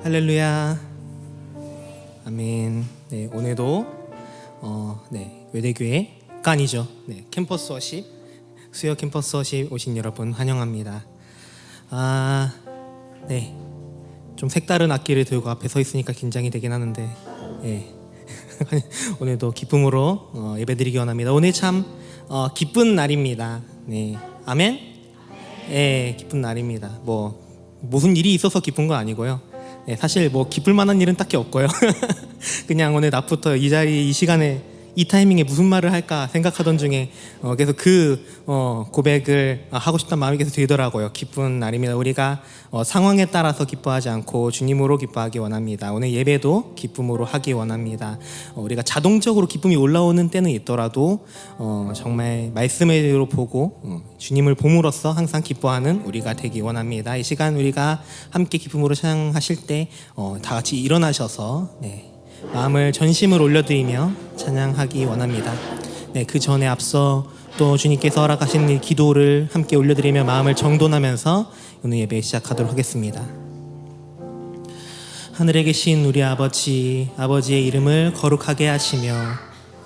할렐루야. 아멘. 네, 오늘도 외대교회가 아니죠. 캠퍼스 워십, 수요 캠퍼스 워십 오신 여러분 환영합니다. 좀 색다른 악기를 들고 앞에 서 있으니까 긴장이 되긴 하는데, 오늘도 기쁨으로 예배드리기 원합니다. 오늘 참 기쁜 날입니다. 네, 아멘. 기쁜 날입니다. 무슨 일이 있어서 기쁜 건 아니고요. 사실 기쁠 만한 일은 딱히 없고요. 그냥 오늘 낮부터 이 자리, 이 시간에, 이 타이밍에 무슨 말을 할까 생각하던 중에 계속 고백을 하고 싶다는 마음이 계속 들더라고요. 기쁜 날입니다. 우리가 상황에 따라서 기뻐하지 않고 주님으로 기뻐하기 원합니다. 오늘 예배도 기쁨으로 하기 원합니다. 우리가 자동적으로 기쁨이 올라오는 때는 있더라도 정말 말씀을 보고 주님을 봄으로써 항상 기뻐하는 우리가 되기 원합니다. 이 시간 우리가 함께 기쁨으로 찬양하실 때 다 같이 일어나셔서 마음을 전심을 올려드리며 찬양하기 원합니다. 그 전에 앞서 또 주님께서 허락하신 이 기도를 함께 올려드리며 마음을 정돈하면서 오늘 예배 시작하도록 하겠습니다. 하늘에 계신 우리 아버지, 아버지의 이름을 거룩하게 하시며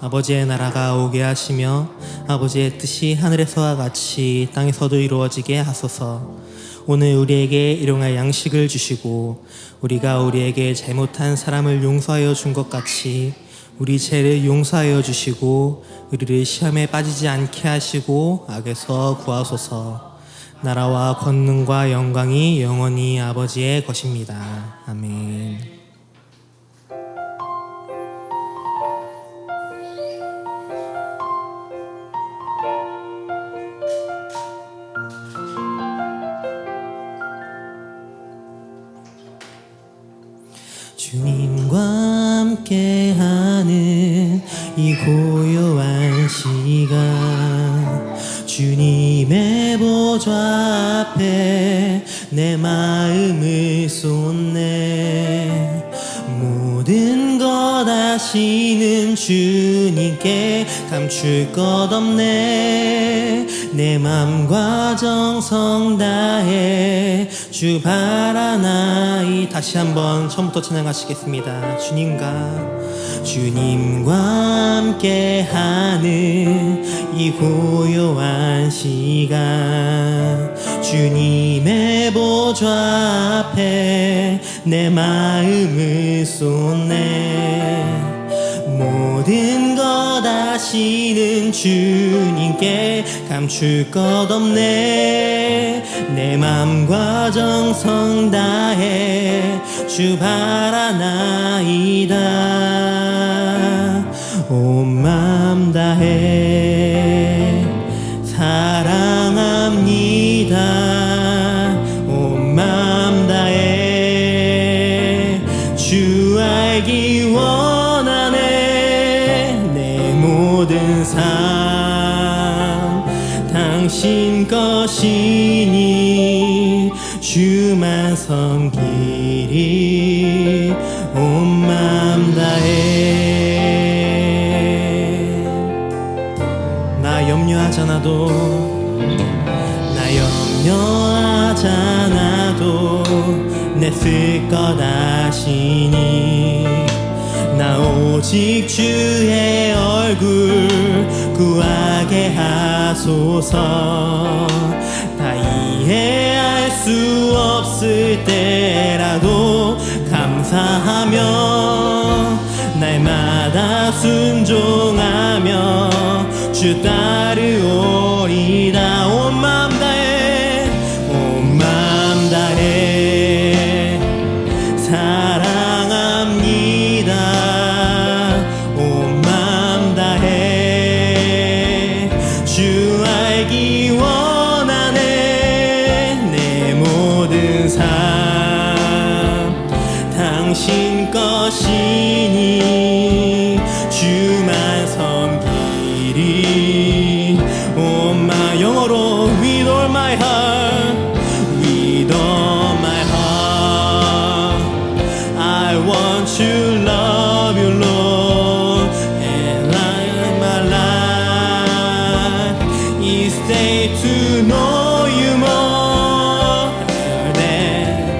아버지의 나라가 오게 하시며 아버지의 뜻이 하늘에서와 같이 땅에서도 이루어지게 하소서. 오늘 우리에게 일용할 양식을 주시고 우리가 우리에게 잘못한 사람을 용서하여 준 것 같이 우리 죄를 용서하여 주시고 우리를 시험에 빠지지 않게 하시고 악에서 구하소서. 나라와 권능과 영광이 영원히 아버지의 것입니다. 아멘. 주님과 함께하는 이 고요한 시간, 주님의 보좌 앞에 내 마음을 쏟네. 모든 것 아시는 주님께 감출 것 없네. 내 맘과 정성 다해 주 바라나이. 다시 한번 처음부터 찬양하시겠습니다. 주님과 함께하는 이 고요한 시간, 주님의 보좌 앞에 내 마음을 쏟네. 모든 것 아시는 주님께 감출 것 없네. 내 맘과 정성 다해 주 바라나이다. 온 맘 다해 사랑합니다. 온 맘 다해 주 알기 원하네. 내 모든 삶 당신 것이니 주만 섬기리. 온 맘 다해. 나 염려하잖아도 내 쓸 것 아시니. 나 오직 주의 얼굴 구하게 하소서. 다 이해할 수 없을 때라도 감사하며 날마다 순종하며 주 따르오리다. 온 마음 다해, 온 마음 다해 사랑합니다. 온 마음 다해 주 알기 원하네. 내 모든 삶 당신 것이니 주만 섬기리. 온 마 영어로 with all my heart, with all my heart I want to love you Lord, and like my life is day to know you more than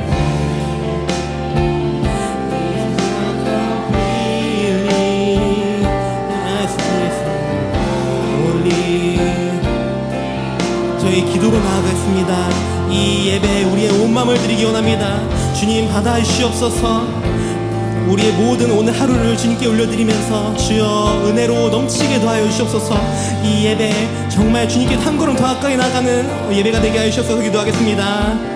예배드리기 원합니다. 주님 받아주시옵소서. 우리의 모든 오늘 하루를 주님께 올려드리면서 주여 은혜로 넘치게 도와여 주시옵소서. 이 예배 정말 주님께 한 걸음 더 가까이 나가는 예배가 되게 하여 주시옵소서. 기도하겠습니다.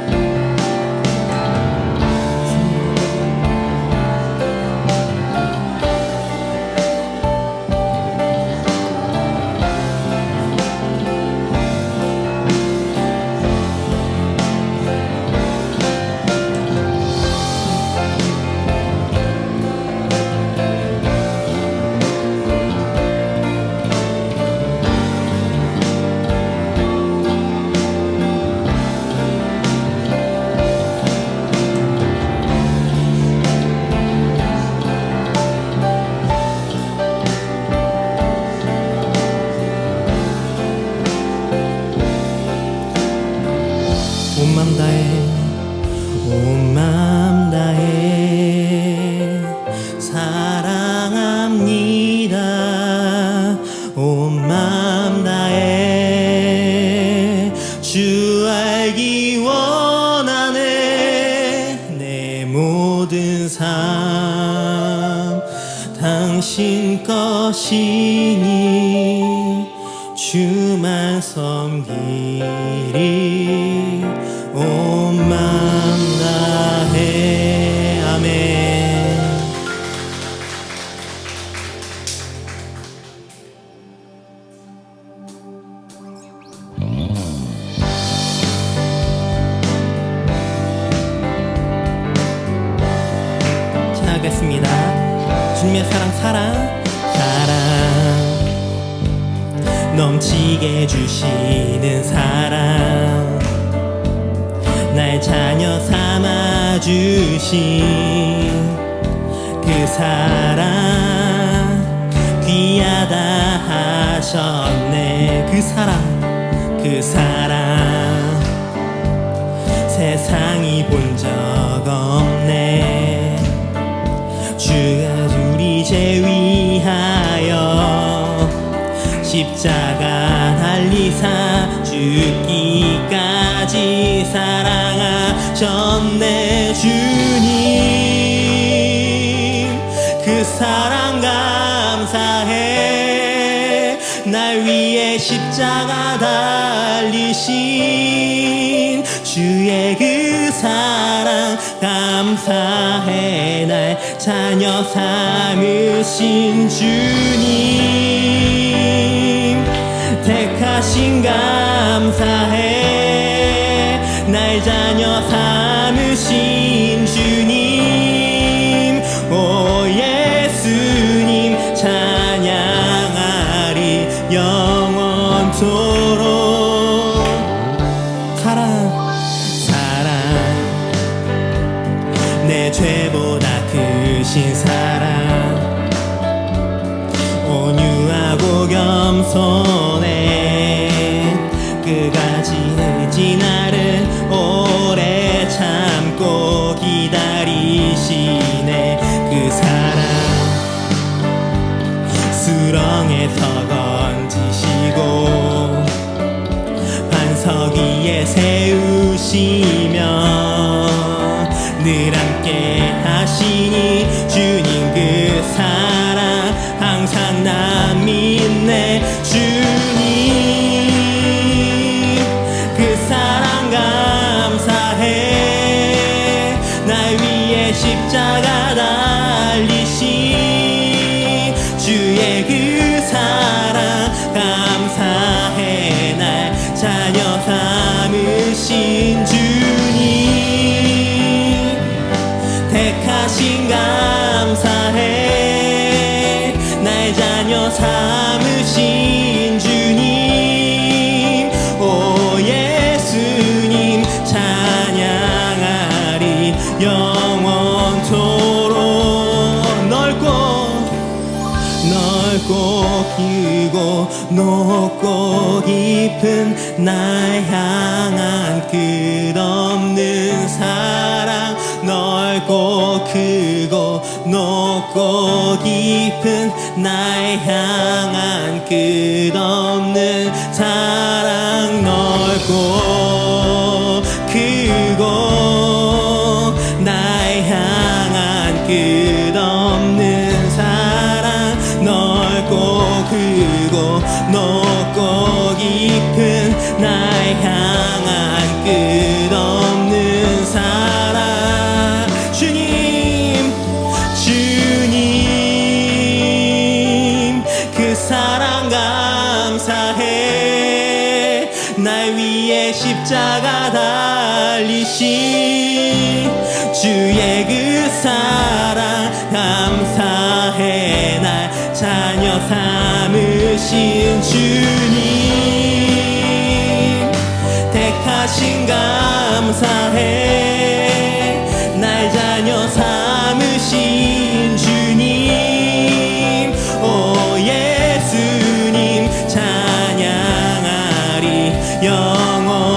온 맘 다해 사랑합니다. 온 맘 다해 주 알기 원하네. 내 모든 삶 당신 것이니 주만 섬기리. 온 맘 다해. 아멘. 자, 하겠습니다. 주님의 사랑 넘치게 주시는 사랑, 날 자녀 삼아주신 그 사랑 귀하다 하셨네. 그 사랑 세상이 본 적 없네. 주가 우리 죄 위하여 십자가 달리사 죽기까지 사랑하셨네. 주님 그 사랑 감사해. 날 위해 십자가 달리신 주의 그 사랑 감사해. 날 자녀 삼으신 주님 택하신 감사해. 날 자녀 삼으신 주님, 오 예수님 찬양하리 영원토록. 사랑 내 죄보다 크신 사랑, 온유하고 겸손해 끝까지 나를 오래 참고 기다리시네. 그 사랑 수렁에서 건지시고 반석 위에 세우시며 늘 함께 하시니 주님 그 사랑 항상 나 믿네. 주님 그 사랑 감사해. 날 위해 십자가 달리신 주의 그 사랑 감사해. 날 자녀 삼으신 주님 택하신 감사해. 날 자녀 삼으신 주님, 오 예수님 찬양하리 영원토록. 넓고 길고 높고 깊은 날 향한 끝없는 사랑, 넓고 크고 높고 깊은 날 향한 끝없는 사랑, 넓고 크고 십자가 달리신 주의 그 사랑 감사해. 날 자녀 삼으신 주님 택하신 감사해. 날 자녀 삼으신 주님 오 예수님 찬양하리 영원토록.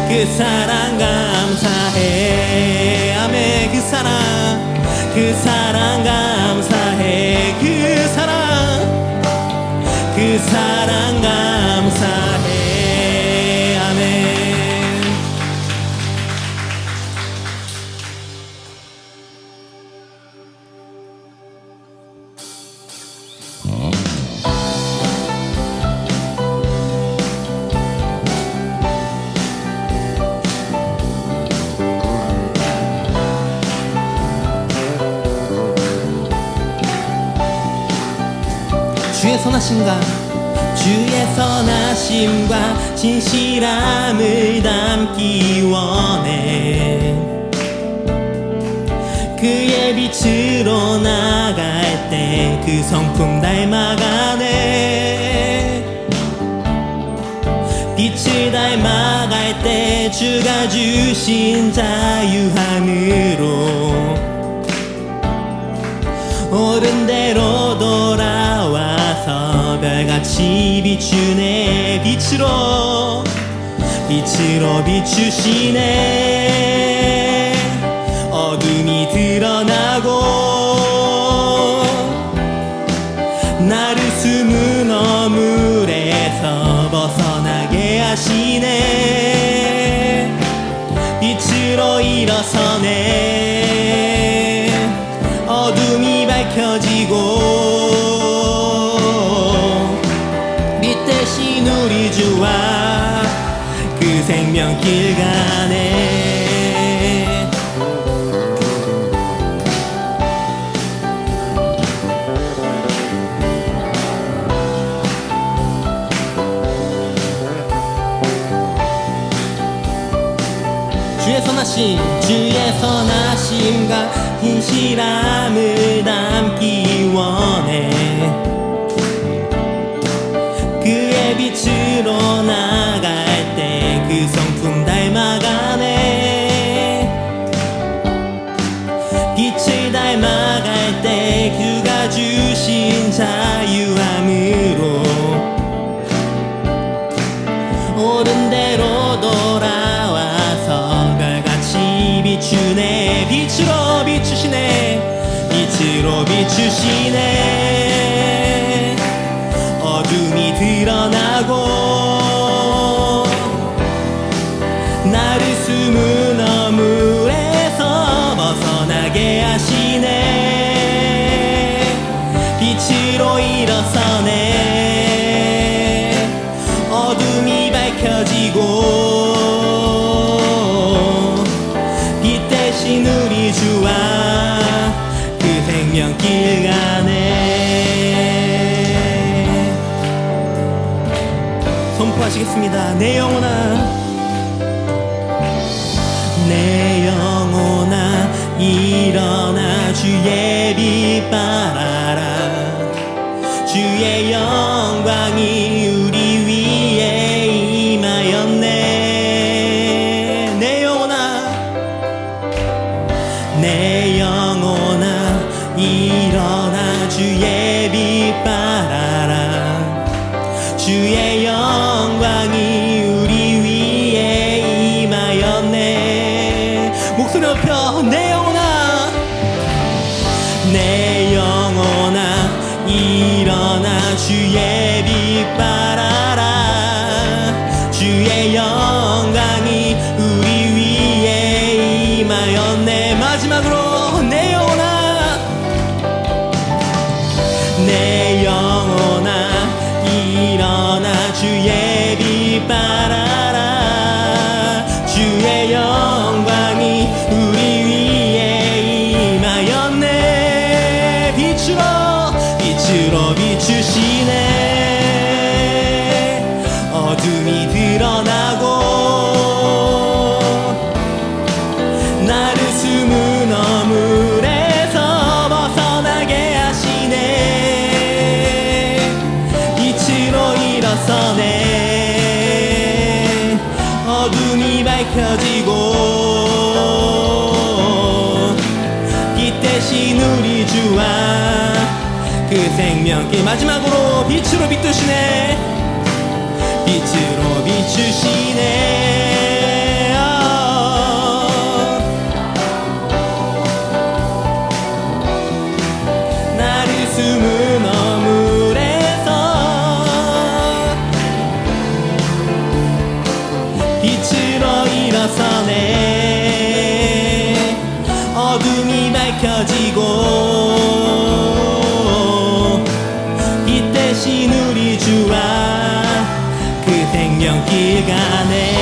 그 사랑 감사해. 아멘. 그 사랑 감사해. 그 사랑 감사해. 아멘. 주의 선하심과 진실함을 담기 원해. 그의 빛으로 나갈 때 그 성품 닮아가네. 빛을 닮아갈 때 주가 주신 자유함으로 옳은 대로 돌아와서 별같이 비추네. 빛으로 비추시네. 어둠이 드러나고 나를 숨은 어물에서 벗어나게 하시네. 빛으로 일어서네. 어둠이 밝혀지고 빛 대신 우리 주와 그 생명길 가네. 주의 선하심과 진실함을 담기 원해. 그의 빛으로 나갈 때 그 성품 닮아가네. 빛을 닮아갈 때 그가 주신 자유함으로 옳은 대로 돌아와서 별같이 비추네. 빛으로 비추시네. 어둠이 드러나고 나를 숨은 어물에서 벗어나게 하시네. 빛으로 일어서네. 어둠이 밝혀지고 빛 대신 우리 주와 그 생명길 가네. 선포하시겠습니다. 내 영혼아 일어나 주의 빛 발하라. 주의 영광이 우리 위에 임하였네. 내 영혼아 일어나 주의 빛 발하라. 주의 영광이 우리 위에 임하였네. 목소리 높여. 내 영혼아 일어나 주의 빛 발하라. 주의 영광이 우리 위에 임하였네. 마지막으로 내 영혼아 일어나 주의 빛 발하라. 주의 영광이 우리 위에 임하였네. 빛으로 비추시네. 되신 우리 주와 그 생명길 마지막으로 빛으로 비추시네. 빛으로 비추시네. 나를 숨은 어물에서 빛으로 일어서네. 어둠이 밝혀지고 빛 대신 우리 주와 그 생명길 가네.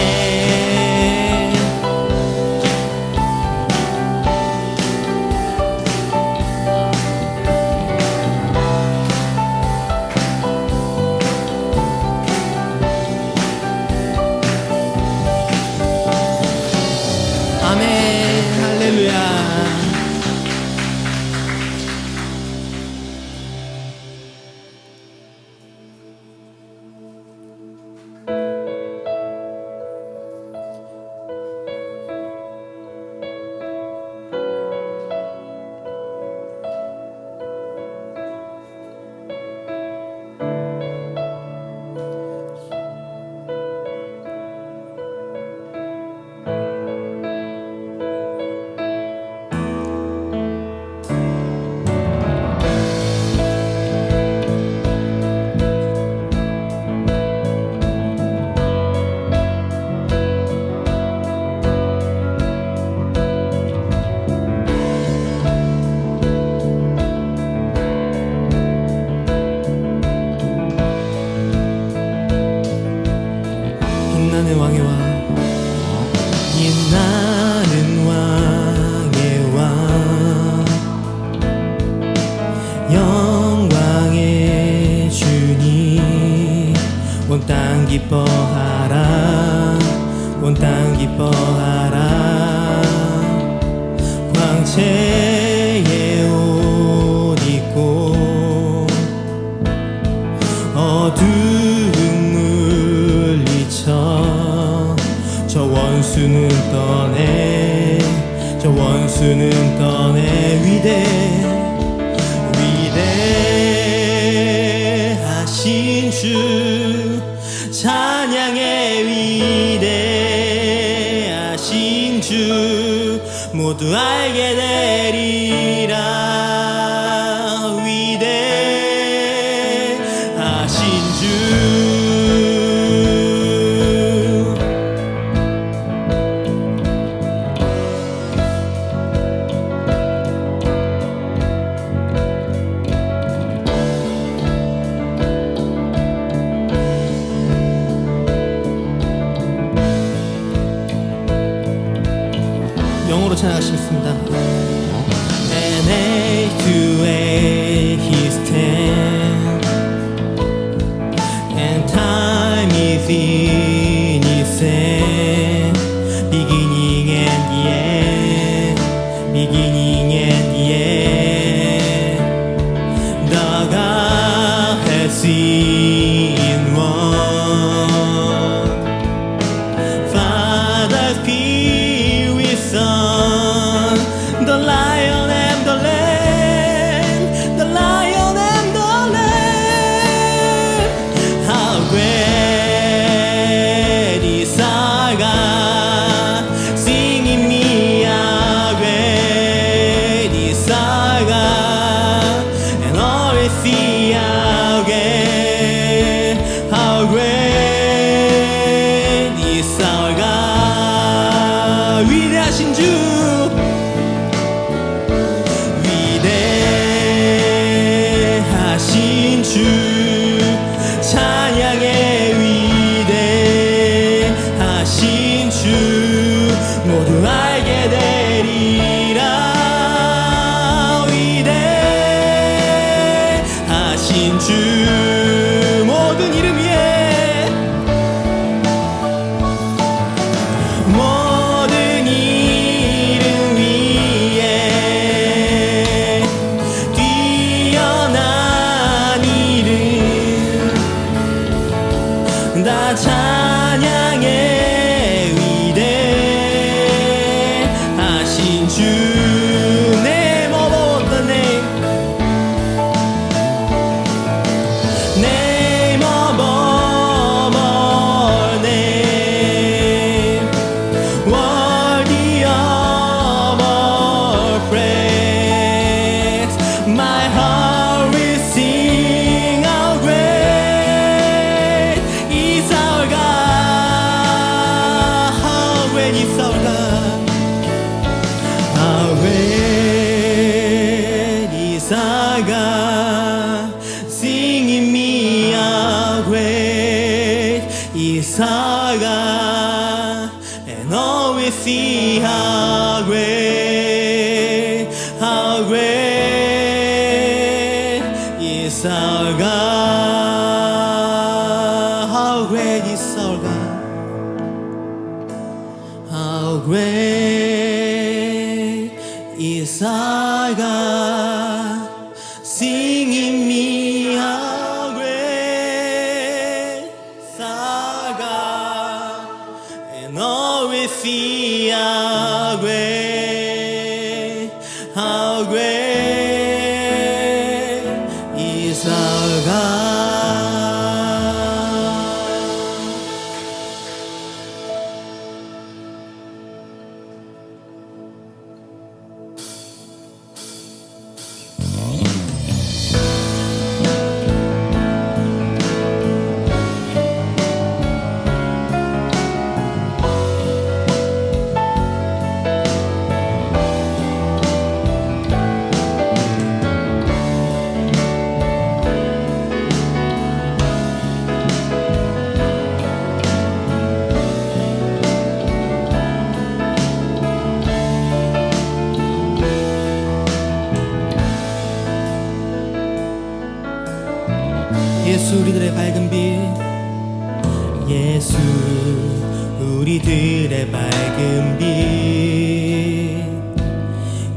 아멘. 할렐루야. 빛나는 왕의 왕, 빛나는 왕의 왕, 영광의 주님, 온 땅 기뻐하라, 온 땅 기뻐하라. 광채의 옷 입고 어두운 저 원수는 떠내, 저 원수는 떠내. 위대하신 주, 찬양의 위대하신 주, 모두 알게 되리라. 위대하신 주, 영어로 찬양하시겠습니다. And age to age he stands, and time is in his hand, beginning and the end, beginning and the end. The God has seen one, Father's Spirit, Son, the Lion and the Lamb, the Lion and the Lamb. How great is our God! Sing in me, how great is our God! And always see how great is our God. 위대하신 주, 위대하신 주, 찬양의 위대하신 주, 모두 알게 되리라. 위대하신 주, 모든 이름 위에, 모든 이름 위에 뛰어난 이름, 다 찬양의 위대하신 주. 내 모든 how great is our God. How great is our God. How great is our God. Sing in me, how great is our God. And all we see, how great is our God. 예수 우리들의 밝은 빛, 예수 우리들의 밝은 빛,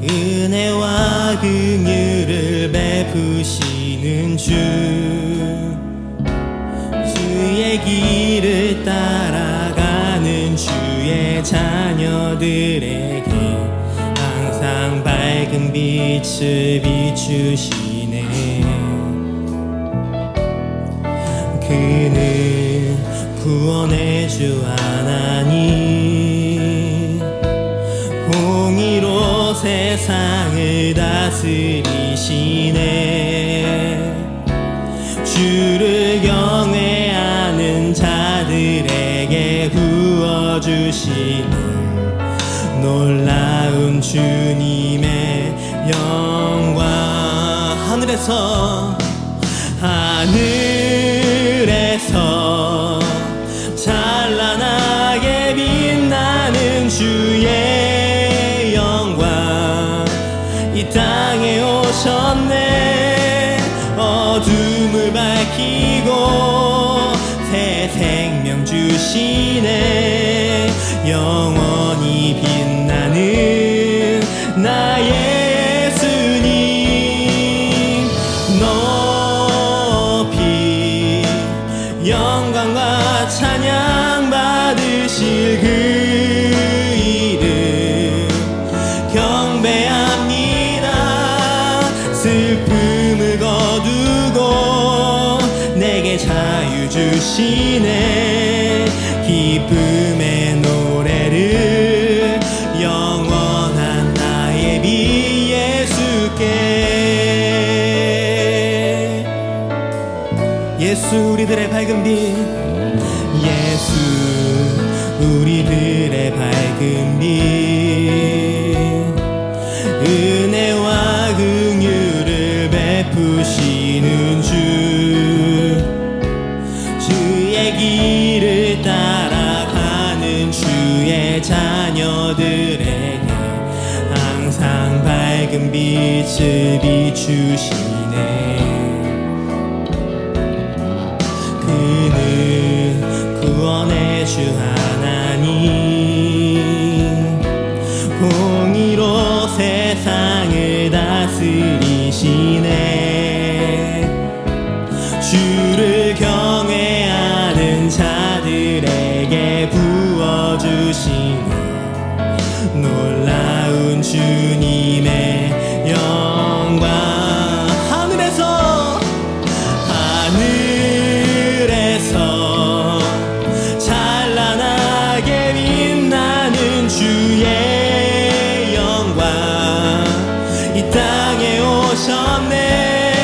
은혜와 긍휼을 베푸시는 주, 주의 길을 따라가는 주의 자녀들에게 항상 밝은 빛을 비추시네. 그는 구원의 주 하나님, 공의로 세상을 다스리시네. 주를 경외하는 자들에게 부어주시는 놀라운 주님의 영광. 하늘에서 찬란하게 빛나는 주의 영광, 이 땅에 오셨네. 어둠을 밝히고 새 생명 주시네. 영원히 빛나는 나의 예수님, 높이 영광과 찬양 받으실 그 이름 경배합니다. 슬픔을 거두고 내게 자유 주시네. 기쁨의 노래를 영원한 나의 빛 예수께. 예수 우리들의 밝은 빛, 예수 우리들의 밝은 빛, 은혜와 긍휼을 베푸시는 주, 주의 길을 따라가는 주의 자녀들에게 항상 밝은 빛을 비추시네. 그는 구원의 주 하나님, 공의로 세상을 다스리시네. 주를 경외하는 자들에게 부어주시는 놀라운 주님의 영광. 하늘에서 찬란하게 빛나는 주의 영광, 이 땅에 오셨네.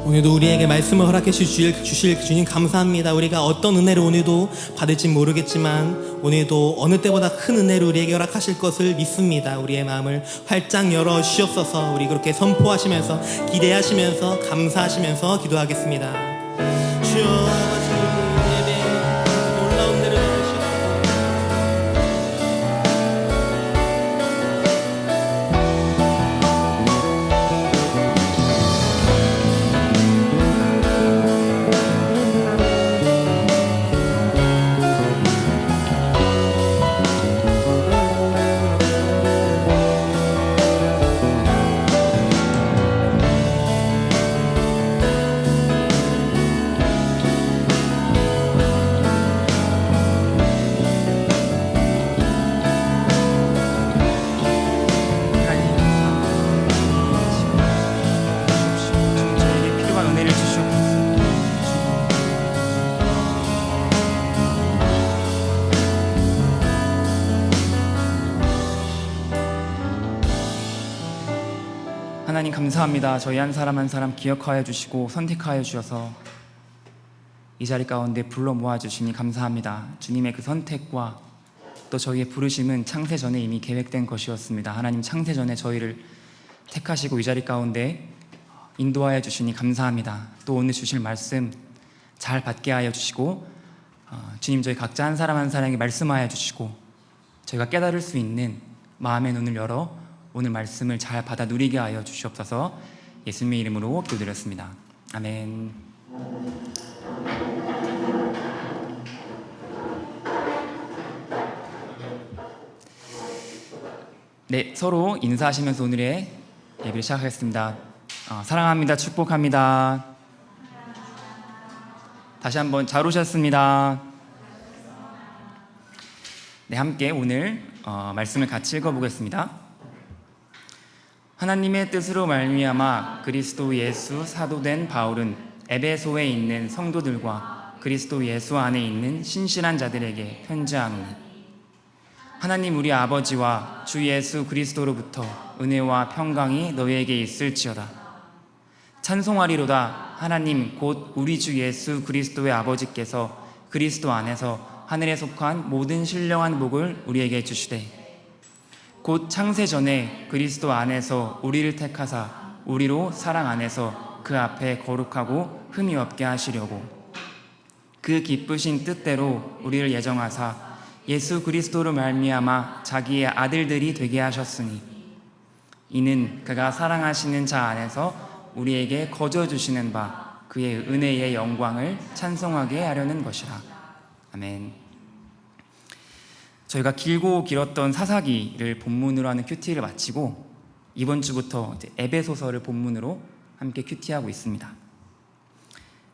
오늘도 우리에게 말씀을 허락해 주실 주님 감사합니다. 우리가 어떤 은혜를 오늘도 받을지 모르겠지만 오늘도 어느 때보다 큰 은혜를 우리에게 허락하실 것을 믿습니다. 우리의 마음을 활짝 열어 주시옵소서. 우리 그렇게 선포하시면서 기대하시면서 감사하시면서 기도하겠습니다. 주여 아버지, 예배 놀라운 은혜를 주시옵소서. 하나님 감사합니다. 저희 한 사람 한 사람 기억하여 주시고 선택하여 주셔서 이 자리 가운데 불러 모아주시니 감사합니다. 주님의 그 선택과 또 저희의 부르심은 창세 전에 이미 계획된 것이었습니다. 하나님 창세 전에 저희를 택하시고 이 자리 가운데 인도하여 주시니 감사합니다. 또 오늘 주실 말씀 잘 받게 하여 주시고 주님 저희 각자 한 사람 한 사람에게 말씀하여 주시고 저희가 깨달을 수 있는 마음의 눈을 열어 오늘 말씀을 잘 받아 누리게 하여 주시옵소서. 예수님의 이름으로 기도드렸습니다. 아멘. 네, 서로 인사하시면서 오늘의 예배를 시작하겠습니다. 사랑합니다. 축복합니다. 다시 한번 잘 오셨습니다. 네, 함께 오늘 말씀을 같이 읽어보겠습니다. 하나님의 뜻으로 말미암아 그리스도 예수 사도된 바울은 에베소에 있는 성도들과 그리스도 예수 안에 있는 신실한 자들에게 편지하노니 하나님 우리 아버지와 주 예수 그리스도로부터 은혜와 평강이 너희에게 있을지어다. 찬송하리로다. 하나님 곧 우리 주 예수 그리스도의 아버지께서 그리스도 안에서 하늘에 속한 모든 신령한 복을 우리에게 주시되 곧 창세 전에 그리스도 안에서 우리를 택하사 우리로 사랑 안에서 그 앞에 거룩하고 흠이 없게 하시려고 그 기쁘신 뜻대로 우리를 예정하사 예수 그리스도로 말미암아 자기의 아들들이 되게 하셨으니 이는 그가 사랑하시는 자 안에서 우리에게 거저 주시는 바 그의 은혜의 영광을 찬송하게 하려는 것이라. 아멘. 저희가 길고 길었던 사사기를 본문으로 하는 큐티를 마치고 이번 주부터 이제 에베소서를 본문으로 함께 큐티하고 있습니다.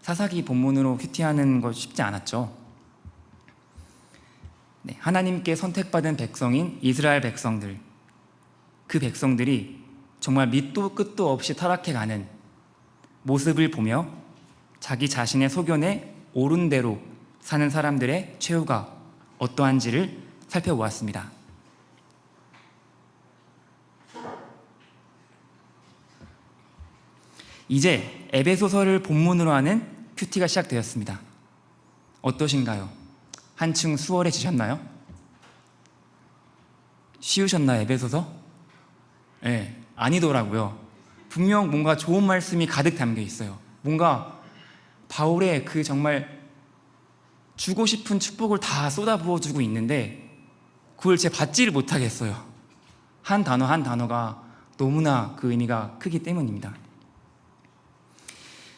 사사기 본문으로 큐티하는 것 쉽지 않았죠. 네, 하나님께 선택받은 백성인 이스라엘 백성들, 그 백성들이 정말 밑도 끝도 없이 타락해가는 모습을 보며 자기 자신의 소견에 옳은 대로 사는 사람들의 최후가 어떠한지를 살펴보았습니다. 이제 에베소서를 본문으로 하는 큐티가 시작되었습니다. 어떠신가요? 한층 수월해지셨나요? 쉬우셨나요, 에베소서? 네, 아니더라고요. 분명 뭔가 좋은 말씀이 가득 담겨 있어요. 뭔가 바울의 그 정말 주고 싶은 축복을 다 쏟아부어주고 있는데 그걸 제가 받지를 못하겠어요. 한 단어 한 단어가 너무나 그 의미가 크기 때문입니다.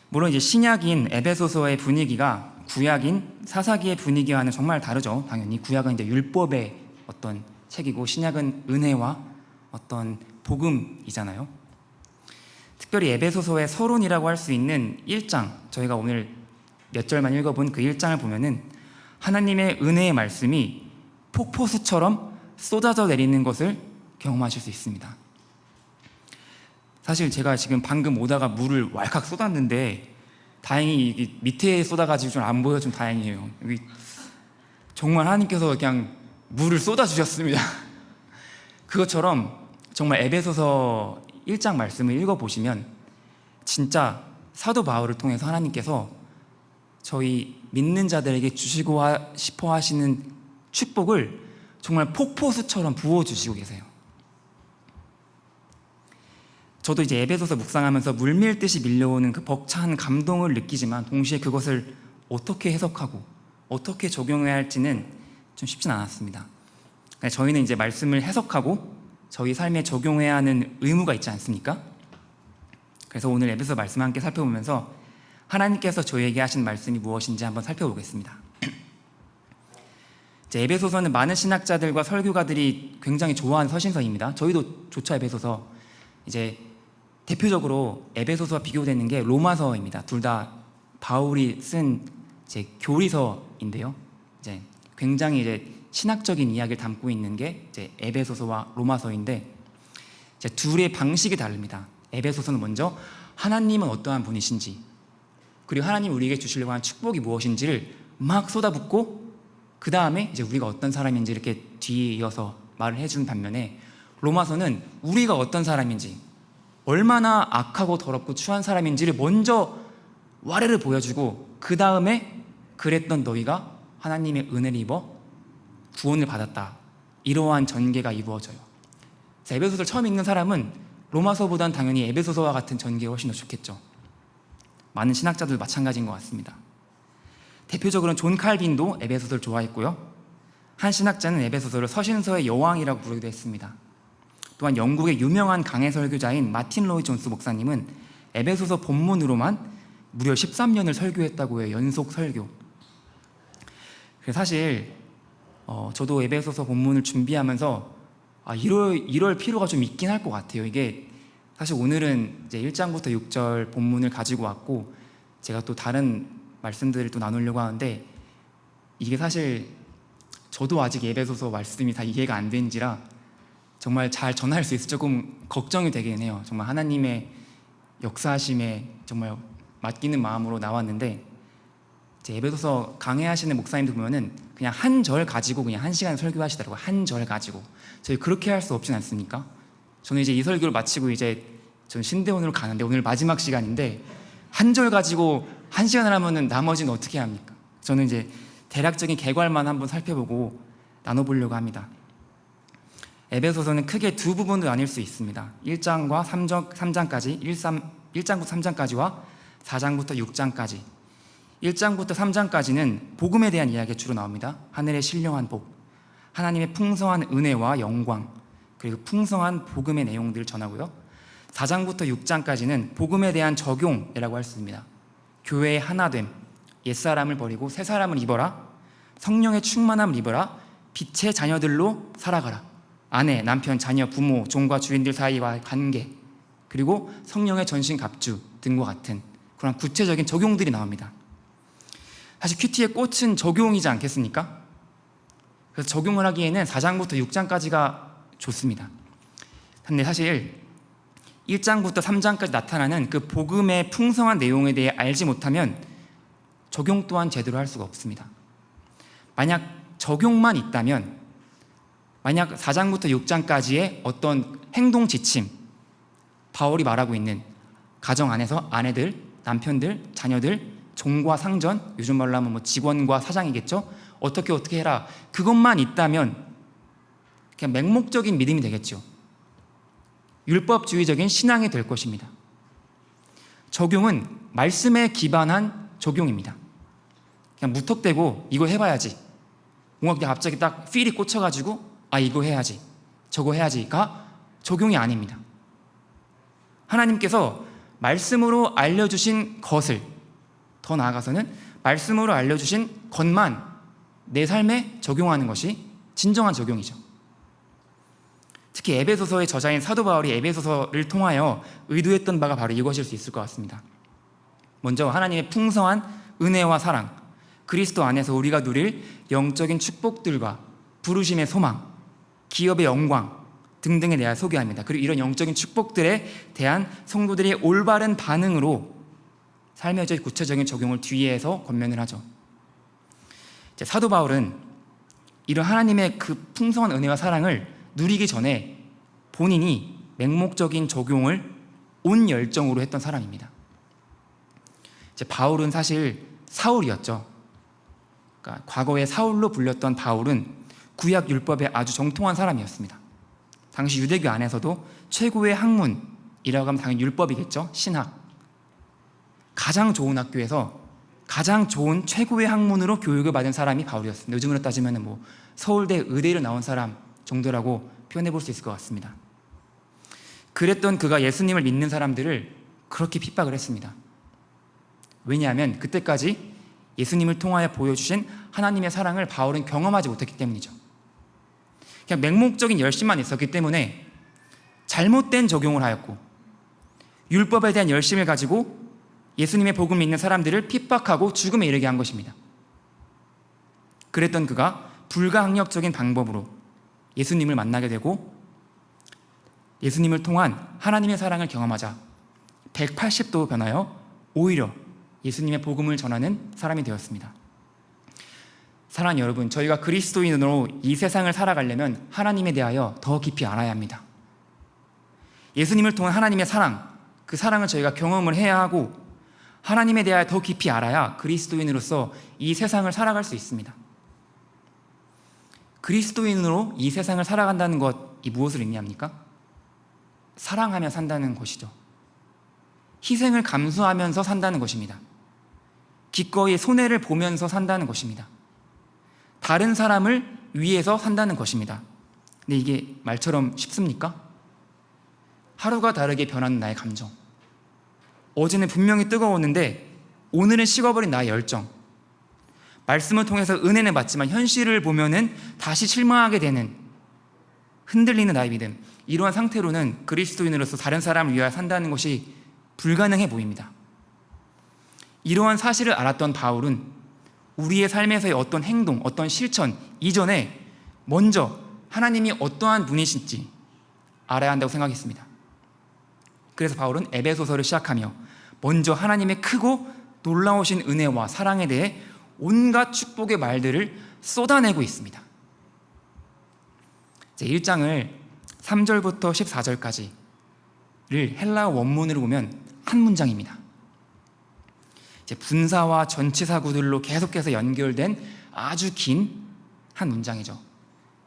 물론 이제 신약인 에베소서의 분위기가 구약인 사사기의 분위기와는 정말 다르죠. 당연히 구약은 이제 율법의 어떤 책이고 신약은 은혜와 어떤 복음이잖아요. 특별히 에베소서의 서론이라고 할 수 있는 1장, 저희가 오늘 몇 절만 읽어본 그 1장을 보면은 하나님의 은혜의 말씀이 폭포수처럼 쏟아져 내리는 것을 경험하실 수 있습니다. 사실 제가 지금 방금 오다가 물을 왈칵 쏟았는데 다행히 밑에 쏟아가지고 좀 안 보여 좀 다행이에요. 여기 정말 하나님께서 그냥 물을 쏟아주셨습니다. 그것처럼 정말 에베소서 1장 말씀을 읽어보시면 진짜 사도 바울을 통해서 하나님께서 저희 믿는 자들에게 주시고 싶어 하시는 축복을 정말 폭포수처럼 부어주시고 계세요. 저도 이제 에베소서 묵상하면서 물밀듯이 밀려오는 그 벅찬 감동을 느끼지만 동시에 그것을 어떻게 해석하고 어떻게 적용해야 할지는 좀 쉽진 않았습니다. 저희는 이제 말씀을 해석하고 저희 삶에 적용해야 하는 의무가 있지 않습니까? 그래서 오늘 에베소 말씀 함께 살펴보면서 하나님께서 저희에게 하신 말씀이 무엇인지 한번 살펴보겠습니다. 이제 에베소서는 많은 신학자들과 설교가들이 굉장히 좋아하는 서신서입니다. 저희도 좋죠. 에베소서. 이제 대표적으로 에베소서와 비교되는 게 로마서입니다. 둘 다 바울이 쓴 이제 교리서인데요. 이제 굉장히 이제 신학적인 이야기를 담고 있는 게 이제 에베소서와 로마서인데 이제 둘의 방식이 다릅니다. 에베소서는 먼저 하나님은 어떠한 분이신지, 그리고 하나님 우리에게 주시려고 하는 축복이 무엇인지를 막 쏟아붓고 그 다음에 이제 우리가 어떤 사람인지 이렇게 뒤에 이어서 말을 해주는 반면에 로마서는 우리가 어떤 사람인지, 얼마나 악하고 더럽고 추한 사람인지를 먼저 와르르 보여주고 그 다음에 그랬던 너희가 하나님의 은혜를 입어 구원을 받았다, 이러한 전개가 이루어져요. 에베소서를 처음 읽는 사람은 로마서보단 당연히 에베소서와 같은 전개가 훨씬 더 좋겠죠. 많은 신학자들도 마찬가지인 것 같습니다. 대표적으로는 존 칼빈도 에베소서를 좋아했고요. 한 신학자는 에베소서를 서신서의 여왕이라고 부르기도 했습니다. 또한 영국의 유명한 강해 설교자인 마틴 로이 존스 목사님은 에베소서 본문으로만 무려 13년을 설교했다고 해요. 연속 설교. 그래서 사실 저도 에베소서 본문을 준비하면서 이럴 필요가 좀 있긴 할 것 같아요. 이게 사실 오늘은 이제 1장부터 6절 본문을 가지고 왔고 제가 또 다른 말씀들을 또 나누려고 하는데 이게 사실 저도 아직 에베소서 말씀이 다 이해가 안 된지라 정말 잘 전할 수 있을지 조금 걱정이 되긴 해요. 정말 하나님의 역사하심에 정말 맡기는 마음으로 나왔는데 이제 에베소서 강해하시는 목사님들 보면은 그냥 한 절 가지고 그냥 1시간 설교하시더라고요. 한 절 가지고. 저희 그렇게 할 수 없진 않습니까? 저는 이제 이 설교를 마치고 이제 저는 신대원으로 가는데 오늘 마지막 시간인데 한 절 가지고 1시간을 하면은 나머지는 어떻게 합니까? 저는 이제 대략적인 계괄만 한번 살펴보고 나눠보려고 합니다. 에베소서는 크게 두 부분으로 나뉠 수 있습니다. 1장과 3장까지, 1장부터 3장까지와 4장부터 6장까지. 1장부터 3장까지는 복음에 대한 이야기가 주로 나옵니다. 하늘의 신령한 복, 하나님의 풍성한 은혜와 영광, 그리고 풍성한 복음의 내용들을 전하고요. 4장부터 6장까지는 복음에 대한 적용이라고 할 수 있습니다. 교회의 하나됨, 옛사람을 버리고 새사람을 입어라, 성령의 충만함을 입어라, 빛의 자녀들로 살아가라, 아내, 남편, 자녀, 부모, 종과 주인들 사이와의 관계, 그리고 성령의 전신갑주 등과 같은 그런 구체적인 적용들이 나옵니다. 사실 큐티의 꽃은 적용이지 않겠습니까? 그래서 적용을 하기에는 4장부터 6장까지가 좋습니다. 근데 사실 1장부터 3장까지 나타나는 그 복음의 풍성한 내용에 대해 알지 못하면 적용 또한 제대로 할 수가 없습니다. 만약 적용만 있다면, 만약 4장부터 6장까지의 어떤 행동 지침, 바울이 말하고 있는 가정 안에서 아내들, 남편들, 자녀들, 종과 상전, 요즘 말로 하면 뭐 직원과 사장이겠죠? 어떻게 해라, 그것만 있다면 그냥 맹목적인 믿음이 되겠죠. 율법주의적인 신앙이 될 것입니다. 적용은 말씀에 기반한 적용입니다. 그냥 무턱대고 이거 해봐야지, 뭔가 그냥 갑자기 딱 필이 꽂혀가지고 이거 해야지, 저거 해야지가 적용이 아닙니다. 하나님께서 말씀으로 알려주신 것을, 더 나아가서는 말씀으로 알려주신 것만 내 삶에 적용하는 것이 진정한 적용이죠. 특히 에베소서의 저자인 사도 바울이 에베소서를 통하여 의도했던 바가 바로 이것일 수 있을 것 같습니다. 먼저 하나님의 풍성한 은혜와 사랑, 그리스도 안에서 우리가 누릴 영적인 축복들과 부르심의 소망, 기업의 영광 등등에 대해 소개합니다. 그리고 이런 영적인 축복들에 대한 성도들의 올바른 반응으로 삶의 구체적인 적용을 뒤에서 권면을 하죠. 사도 바울은 이런 하나님의 그 풍성한 은혜와 사랑을 누리기 전에 본인이 맹목적인 적용을 온 열정으로 했던 사람입니다. 이제 바울은 사실 사울이었죠. 그러니까 과거에 사울로 불렸던 바울은 구약 율법에 아주 정통한 사람이었습니다. 당시 유대교 안에서도 최고의 학문이라고 하면 당연히 율법이겠죠. 신학. 가장 좋은 학교에서 가장 좋은 최고의 학문으로 교육을 받은 사람이 바울이었습니다. 요즘으로 따지면 뭐 서울대 의대를 나온 사람 정도라고 표현해 볼 수 있을 것 같습니다. 그랬던 그가 예수님을 믿는 사람들을 그렇게 핍박을 했습니다. 왜냐하면 그때까지 예수님을 통하여 보여주신 하나님의 사랑을 바울은 경험하지 못했기 때문이죠. 그냥 맹목적인 열심만 있었기 때문에 잘못된 적용을 하였고, 율법에 대한 열심을 가지고 예수님의 복음을 믿는 사람들을 핍박하고 죽음에 이르게 한 것입니다. 그랬던 그가 불가항력적인 방법으로 예수님을 만나게 되고 예수님을 통한 하나님의 사랑을 경험하자 180도 변하여 오히려 예수님의 복음을 전하는 사람이 되었습니다. 사랑하는 여러분, 저희가 그리스도인으로 이 세상을 살아가려면 하나님에 대하여 더 깊이 알아야 합니다. 예수님을 통한 하나님의 사랑, 그 사랑을 저희가 경험을 해야 하고 하나님에 대하여 더 깊이 알아야 그리스도인으로서 이 세상을 살아갈 수 있습니다. 그리스도인으로 이 세상을 살아간다는 것이 무엇을 의미합니까? 사랑하며 산다는 것이죠. 희생을 감수하면서 산다는 것입니다. 기꺼이 손해를 보면서 산다는 것입니다. 다른 사람을 위해서 산다는 것입니다. 근데 이게 말처럼 쉽습니까? 하루가 다르게 변하는 나의 감정, 어제는 분명히 뜨거웠는데 오늘은 식어버린 나의 열정, 말씀을 통해서 은혜는 받지만 현실을 보면은 다시 실망하게 되는, 흔들리는 나의 믿음, 이러한 상태로는 그리스도인으로서 다른 사람을 위하여 산다는 것이 불가능해 보입니다. 이러한 사실을 알았던 바울은 우리의 삶에서의 어떤 행동, 어떤 실천 이전에 먼저 하나님이 어떠한 분이신지 알아야 한다고 생각했습니다. 그래서 바울은 에베소서를 시작하며 먼저 하나님의 크고 놀라우신 은혜와 사랑에 대해 온갖 축복의 말들을 쏟아내고 있습니다. 1장을 3절부터 14절까지를 헬라어 원문으로 보면 한 문장입니다. 분사와 전치사구들로 계속해서 연결된 아주 긴 한 문장이죠.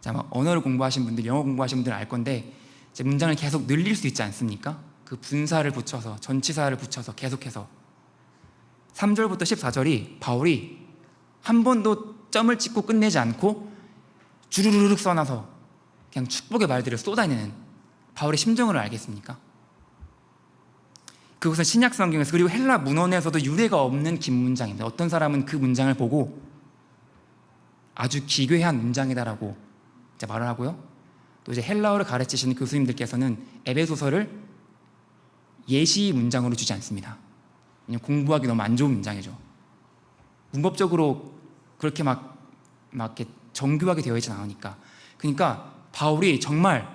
아마 언어를 공부하신 분들, 영어 공부하신 분들 알 건데 문장을 계속 늘릴 수 있지 않습니까? 그 분사를 붙여서 전치사를 붙여서 계속해서 3절부터 14절이 바울이 한 번도 점을 찍고 끝내지 않고 주르르륵 써놔서 그냥 축복의 말들을 쏟아내는 바울의 심정을 알겠습니까? 그것은 신약 성경에서 그리고 헬라 문헌에서도 유례가 없는 긴 문장입니다. 어떤 사람은 그 문장을 보고 아주 기괴한 문장이다라고 이제 말을 하고요. 또 이제 헬라어를 가르치시는 교수님들께서는 에베소서를 예시 문장으로 주지 않습니다. 왜냐면 공부하기 너무 안 좋은 문장이죠. 문법적으로 그렇게 막 이렇게 정교하게 되어 있지 않으니까. 그러니까 바울이 정말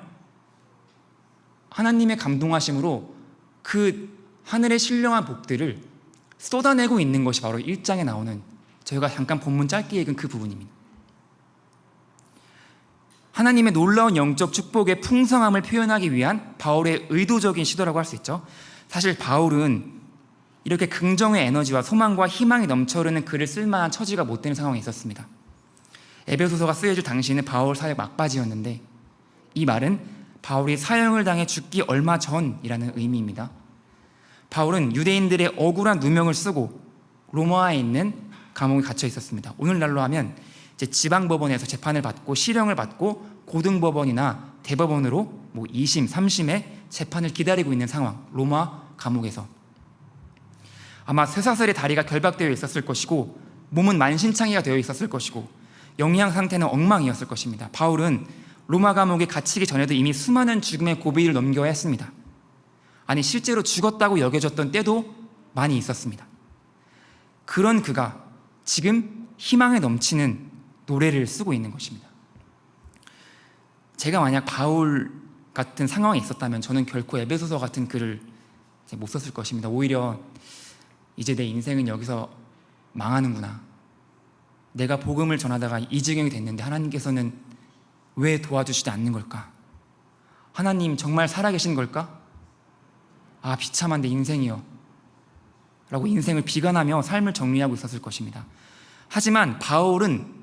하나님의 감동하심으로 그 하늘의 신령한 복들을 쏟아내고 있는 것이 바로 1장에 나오는, 저희가 잠깐 본문 짧게 읽은 그 부분입니다. 하나님의 놀라운 영적 축복의 풍성함을 표현하기 위한 바울의 의도적인 시도라고 할 수 있죠. 사실 바울은 이렇게 긍정의 에너지와 소망과 희망이 넘쳐흐르는 글을 쓸만한 처지가 못 되는 상황에 있었습니다. 에베소서가 쓰여질 당시에는 바울 사역 막바지였는데 이 말은 바울이 사형을 당해 죽기 얼마 전이라는 의미입니다. 바울은 유대인들의 억울한 누명을 쓰고 로마에 있는 감옥에 갇혀 있었습니다. 오늘날로 하면 이제 지방법원에서 재판을 받고 실형을 받고 고등법원이나 대법원으로 뭐 2심, 3심의 재판을 기다리고 있는 상황, 로마 감옥에서. 아마 쇠사슬의 다리가 결박되어 있었을 것이고 몸은 만신창이가 되어 있었을 것이고 영양 상태는 엉망이었을 것입니다. 바울은 로마 감옥에 갇히기 전에도 이미 수많은 죽음의 고비를 넘겨야 했습니다. 아니 실제로 죽었다고 여겨졌던 때도 많이 있었습니다. 그런 그가 지금 희망에 넘치는 노래를 쓰고 있는 것입니다. 제가 만약 바울 같은 상황에 있었다면 저는 결코 에베소서 같은 글을 못 썼을 것입니다. 오히려 이제 내 인생은 여기서 망하는구나, 내가 복음을 전하다가 이 지경이 됐는데 하나님께서는 왜 도와주시지 않는 걸까? 하나님 정말 살아계신 걸까? 아, 비참한 내 인생이요 라고 인생을 비관하며 삶을 정리하고 있었을 것입니다. 하지만 바울은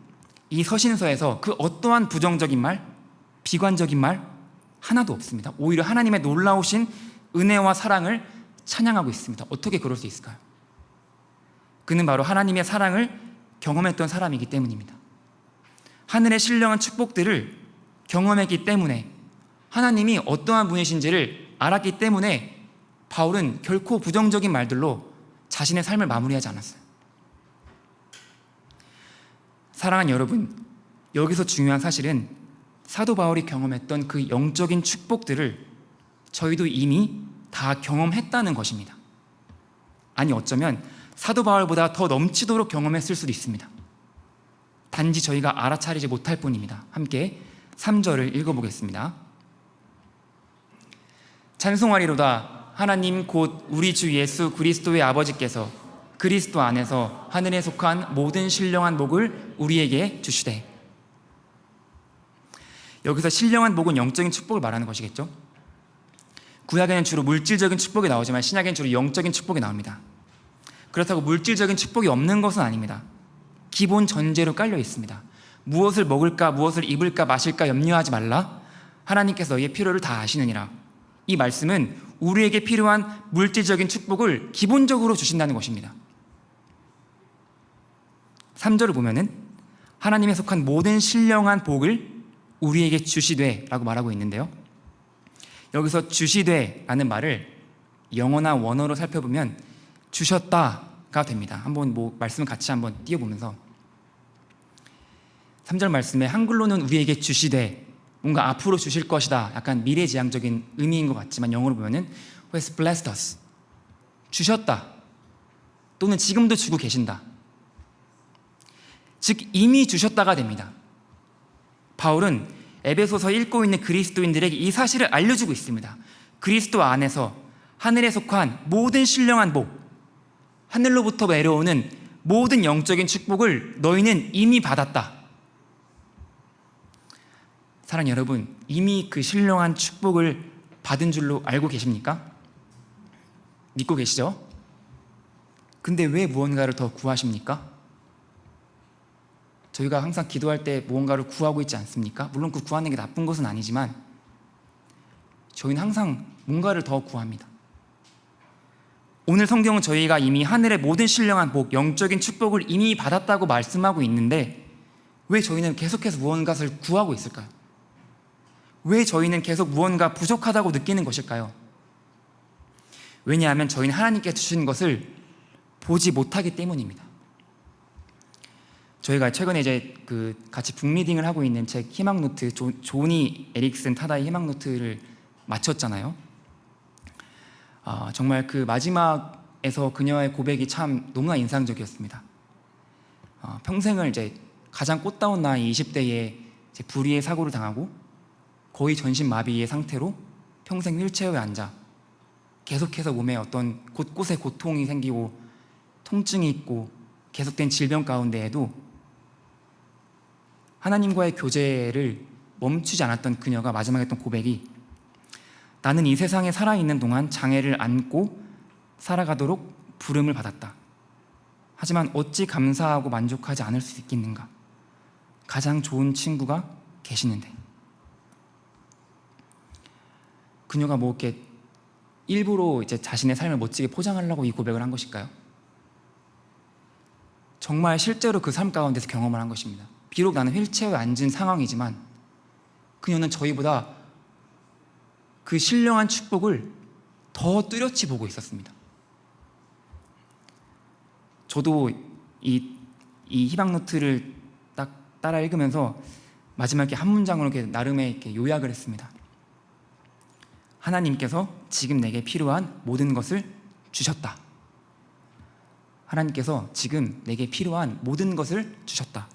이 서신서에서 그 어떠한 부정적인 말, 비관적인 말 하나도 없습니다. 오히려 하나님의 놀라우신 은혜와 사랑을 찬양하고 있습니다. 어떻게 그럴 수 있을까요? 그는 바로 하나님의 사랑을 경험했던 사람이기 때문입니다. 하늘의 신령한 축복들을 경험했기 때문에, 하나님이 어떠한 분이신지를 알았기 때문에 바울은 결코 부정적인 말들로 자신의 삶을 마무리하지 않았어요. 사랑하는 여러분, 여기서 중요한 사실은 사도 바울이 경험했던 그 영적인 축복들을 저희도 이미 다 경험했다는 것입니다. 아니, 어쩌면 사도 바울보다 더 넘치도록 경험했을 수도 있습니다. 단지 저희가 알아차리지 못할 뿐입니다. 함께 3절을 읽어보겠습니다. 찬송하리로다. 하나님 곧 우리 주 예수 그리스도의 아버지께서 그리스도 안에서 하늘에 속한 모든 신령한 복을 우리에게 주시되. 여기서 신령한 복은 영적인 축복을 말하는 것이겠죠. 구약에는 주로 물질적인 축복이 나오지만 신약에는 주로 영적인 축복이 나옵니다. 그렇다고 물질적인 축복이 없는 것은 아닙니다. 기본 전제로 깔려 있습니다. 무엇을 먹을까, 무엇을 입을까, 마실까 염려하지 말라. 하나님께서 너희의 필요를 다 아시느니라. 이 말씀은 우리에게 필요한 물질적인 축복을 기본적으로 주신다는 것입니다. 3절을 보면은 하나님에 속한 모든 신령한 복을 우리에게 주시되 라고 말하고 있는데요, 여기서 주시되 라는 말을 영어나 원어로 살펴보면 주셨다가 됩니다. 한번 말씀을 같이 한번 띄워보면서 3절 말씀에 한글로는 우리에게 주시되 뭔가 앞으로 주실 것이다, 약간 미래지향적인 의미인 것 같지만 영어로 보면은 Who has blessed us, 주셨다 또는 지금도 주고 계신다, 즉 이미 주셨다가 됩니다. 바울은 에베소서 읽고 있는 그리스도인들에게 이 사실을 알려주고 있습니다. 그리스도 안에서 하늘에 속한 모든 신령한 복, 하늘로부터 내려오는 모든 영적인 축복을 너희는 이미 받았다. 사랑하는 여러분, 이미 그 신령한 축복을 받은 줄로 알고 계십니까? 믿고 계시죠? 근데 왜 무언가를 더 구하십니까? 저희가 항상 기도할 때 무언가를 구하고 있지 않습니까? 물론 그 구하는 게 나쁜 것은 아니지만 저희는 항상 뭔가를 더 구합니다. 오늘 성경은 저희가 이미 하늘의 모든 신령한 복, 영적인 축복을 이미 받았다고 말씀하고 있는데 왜 저희는 계속해서 무언가를 구하고 있을까요? 왜 저희는 계속 무언가 부족하다고 느끼는 것일까요? 왜냐하면 저희는 하나님께 주신 것을 보지 못하기 때문입니다. 저희가 최근에 이제 같이 북리딩을 하고 있는 책 희망노트, 조니 에릭슨 타다의 희망노트를 마쳤잖아요. 정말 그 마지막에서 그녀의 고백이 참 너무나 인상적이었습니다. 평생을 이제 가장 꽃다운 나이 20대에 불의의 사고를 당하고 거의 전신마비의 상태로 평생 휠체어에 앉아 계속해서 몸에 어떤 곳곳에 고통이 생기고 통증이 있고 계속된 질병 가운데에도 하나님과의 교제를 멈추지 않았던 그녀가 마지막에 했던 고백이, 나는 이 세상에 살아있는 동안 장애를 안고 살아가도록 부름을 받았다. 하지만 어찌 감사하고 만족하지 않을 수 있겠는가. 가장 좋은 친구가 계시는데. 그녀가 이렇게 일부러 이제 자신의 삶을 멋지게 포장하려고 이 고백을 한 것일까요? 정말 실제로 그 삶 가운데서 경험을 한 것입니다. 비록 나는 휠체어에 앉은 상황이지만 그녀는 저희보다 그 신령한 축복을 더 뚜렷이 보고 있었습니다. 저도 이 희망노트를 딱 따라 읽으면서 마지막에 한 문장으로 이렇게 나름의 이렇게 요약을 했습니다. 하나님께서 지금 내게 필요한 모든 것을 주셨다. 하나님께서 지금 내게 필요한 모든 것을 주셨다.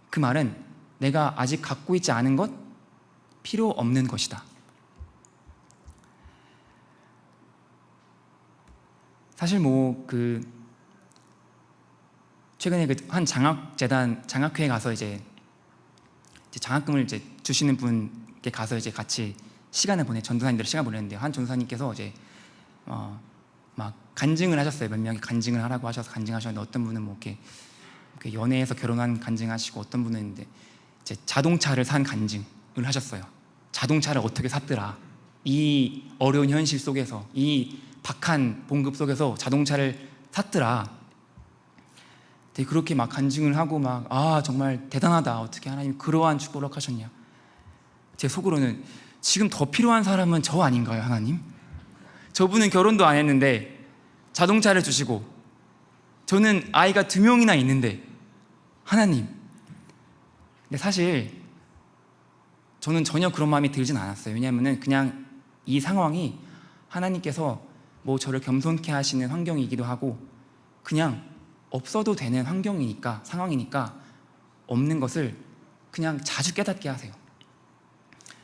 그 말은 내가 아직 갖고 있지 않은 것, 필요 없는 것이다. 최근에 그 한 장학회에 가서 이제 장학금을 이제 주시는 분께 가서 이제 같이 시간을 전도사님들 시간 보냈는데, 한 전도사님께서 이제 막 간증을 하셨어요. 몇 명이 간증을 하라고 하셔서 간증하셨는데, 어떤 분은 뭐 이렇게 연애해서 결혼한 간증하시고, 어떤 분은 이제 자동차를 산 간증을 하셨어요. 자동차를 어떻게 샀더라. 이 어려운 현실 속에서, 이 박한 봉급 속에서 자동차를 샀더라. 되게 그렇게 막 간증을 하고 막 정말 대단하다. 어떻게 하나님 그러한 축복을 하셨냐. 제 속으로는 지금 더 필요한 사람은 저 아닌가요, 하나님? 저분은 결혼도 안 했는데 자동차를 주시고, 저는 아이가 2명이나 있는데 하나님. 근데 사실 저는 전혀 그런 마음이 들진 않았어요. 왜냐하면 그냥 이 상황이 하나님께서 뭐 저를 겸손케 하시는 환경이기도 하고, 그냥 없어도 되는 환경이니까, 상황이니까 없는 것을 그냥 자주 깨닫게 하세요.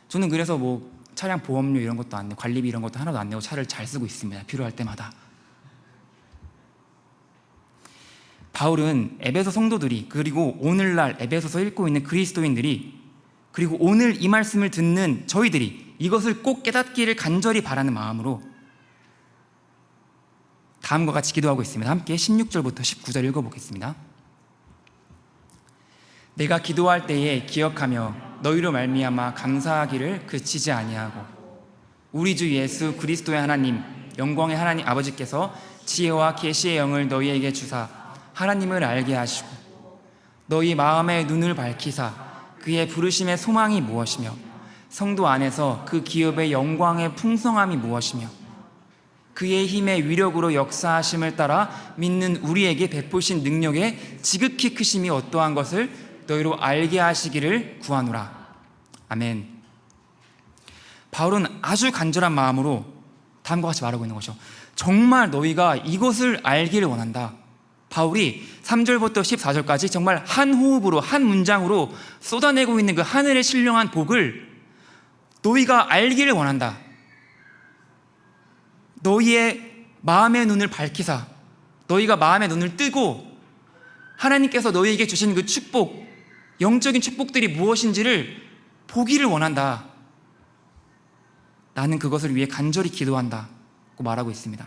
저는 그래서 뭐 차량 보험료 이런 것도 안 내고, 관리비 이런 것도 하나도 안 내고 차를 잘 쓰고 있습니다. 필요할 때마다. 바울은 에베소 성도들이, 그리고 오늘날 에베소서 읽고 있는 그리스도인들이, 그리고 오늘 이 말씀을 듣는 저희들이 이것을 꼭 깨닫기를 간절히 바라는 마음으로 다음과 같이 기도하고 있습니다. 함께 16절부터 19절 읽어보겠습니다. 내가 기도할 때에 기억하며 너희로 말미암아 감사하기를 그치지 아니하고, 우리 주 예수 그리스도의 하나님, 영광의 하나님 아버지께서 지혜와 계시의 영을 너희에게 주사 하나님을 알게 하시고, 너희 마음의 눈을 밝히사 그의 부르심의 소망이 무엇이며 성도 안에서 그 기업의 영광의 풍성함이 무엇이며 그의 힘의 위력으로 역사하심을 따라 믿는 우리에게 베푸신 능력의 지극히 크심이 어떠한 것을 너희로 알게 하시기를 구하노라. 아멘. 바울은 아주 간절한 마음으로 다음과 같이 말하고 있는 것이죠. 정말 너희가 이것을 알기를 원한다. 바울이 3절부터 14절까지 정말 한 호흡으로, 한 문장으로 쏟아내고 있는 그 하늘의 신령한 복을 너희가 알기를 원한다. 너희의 마음의 눈을 밝히사, 너희가 마음의 눈을 뜨고 하나님께서 너희에게 주신 그 축복, 영적인 축복들이 무엇인지를 보기를 원한다. 나는 그것을 위해 간절히 기도한다 고 말하고 있습니다.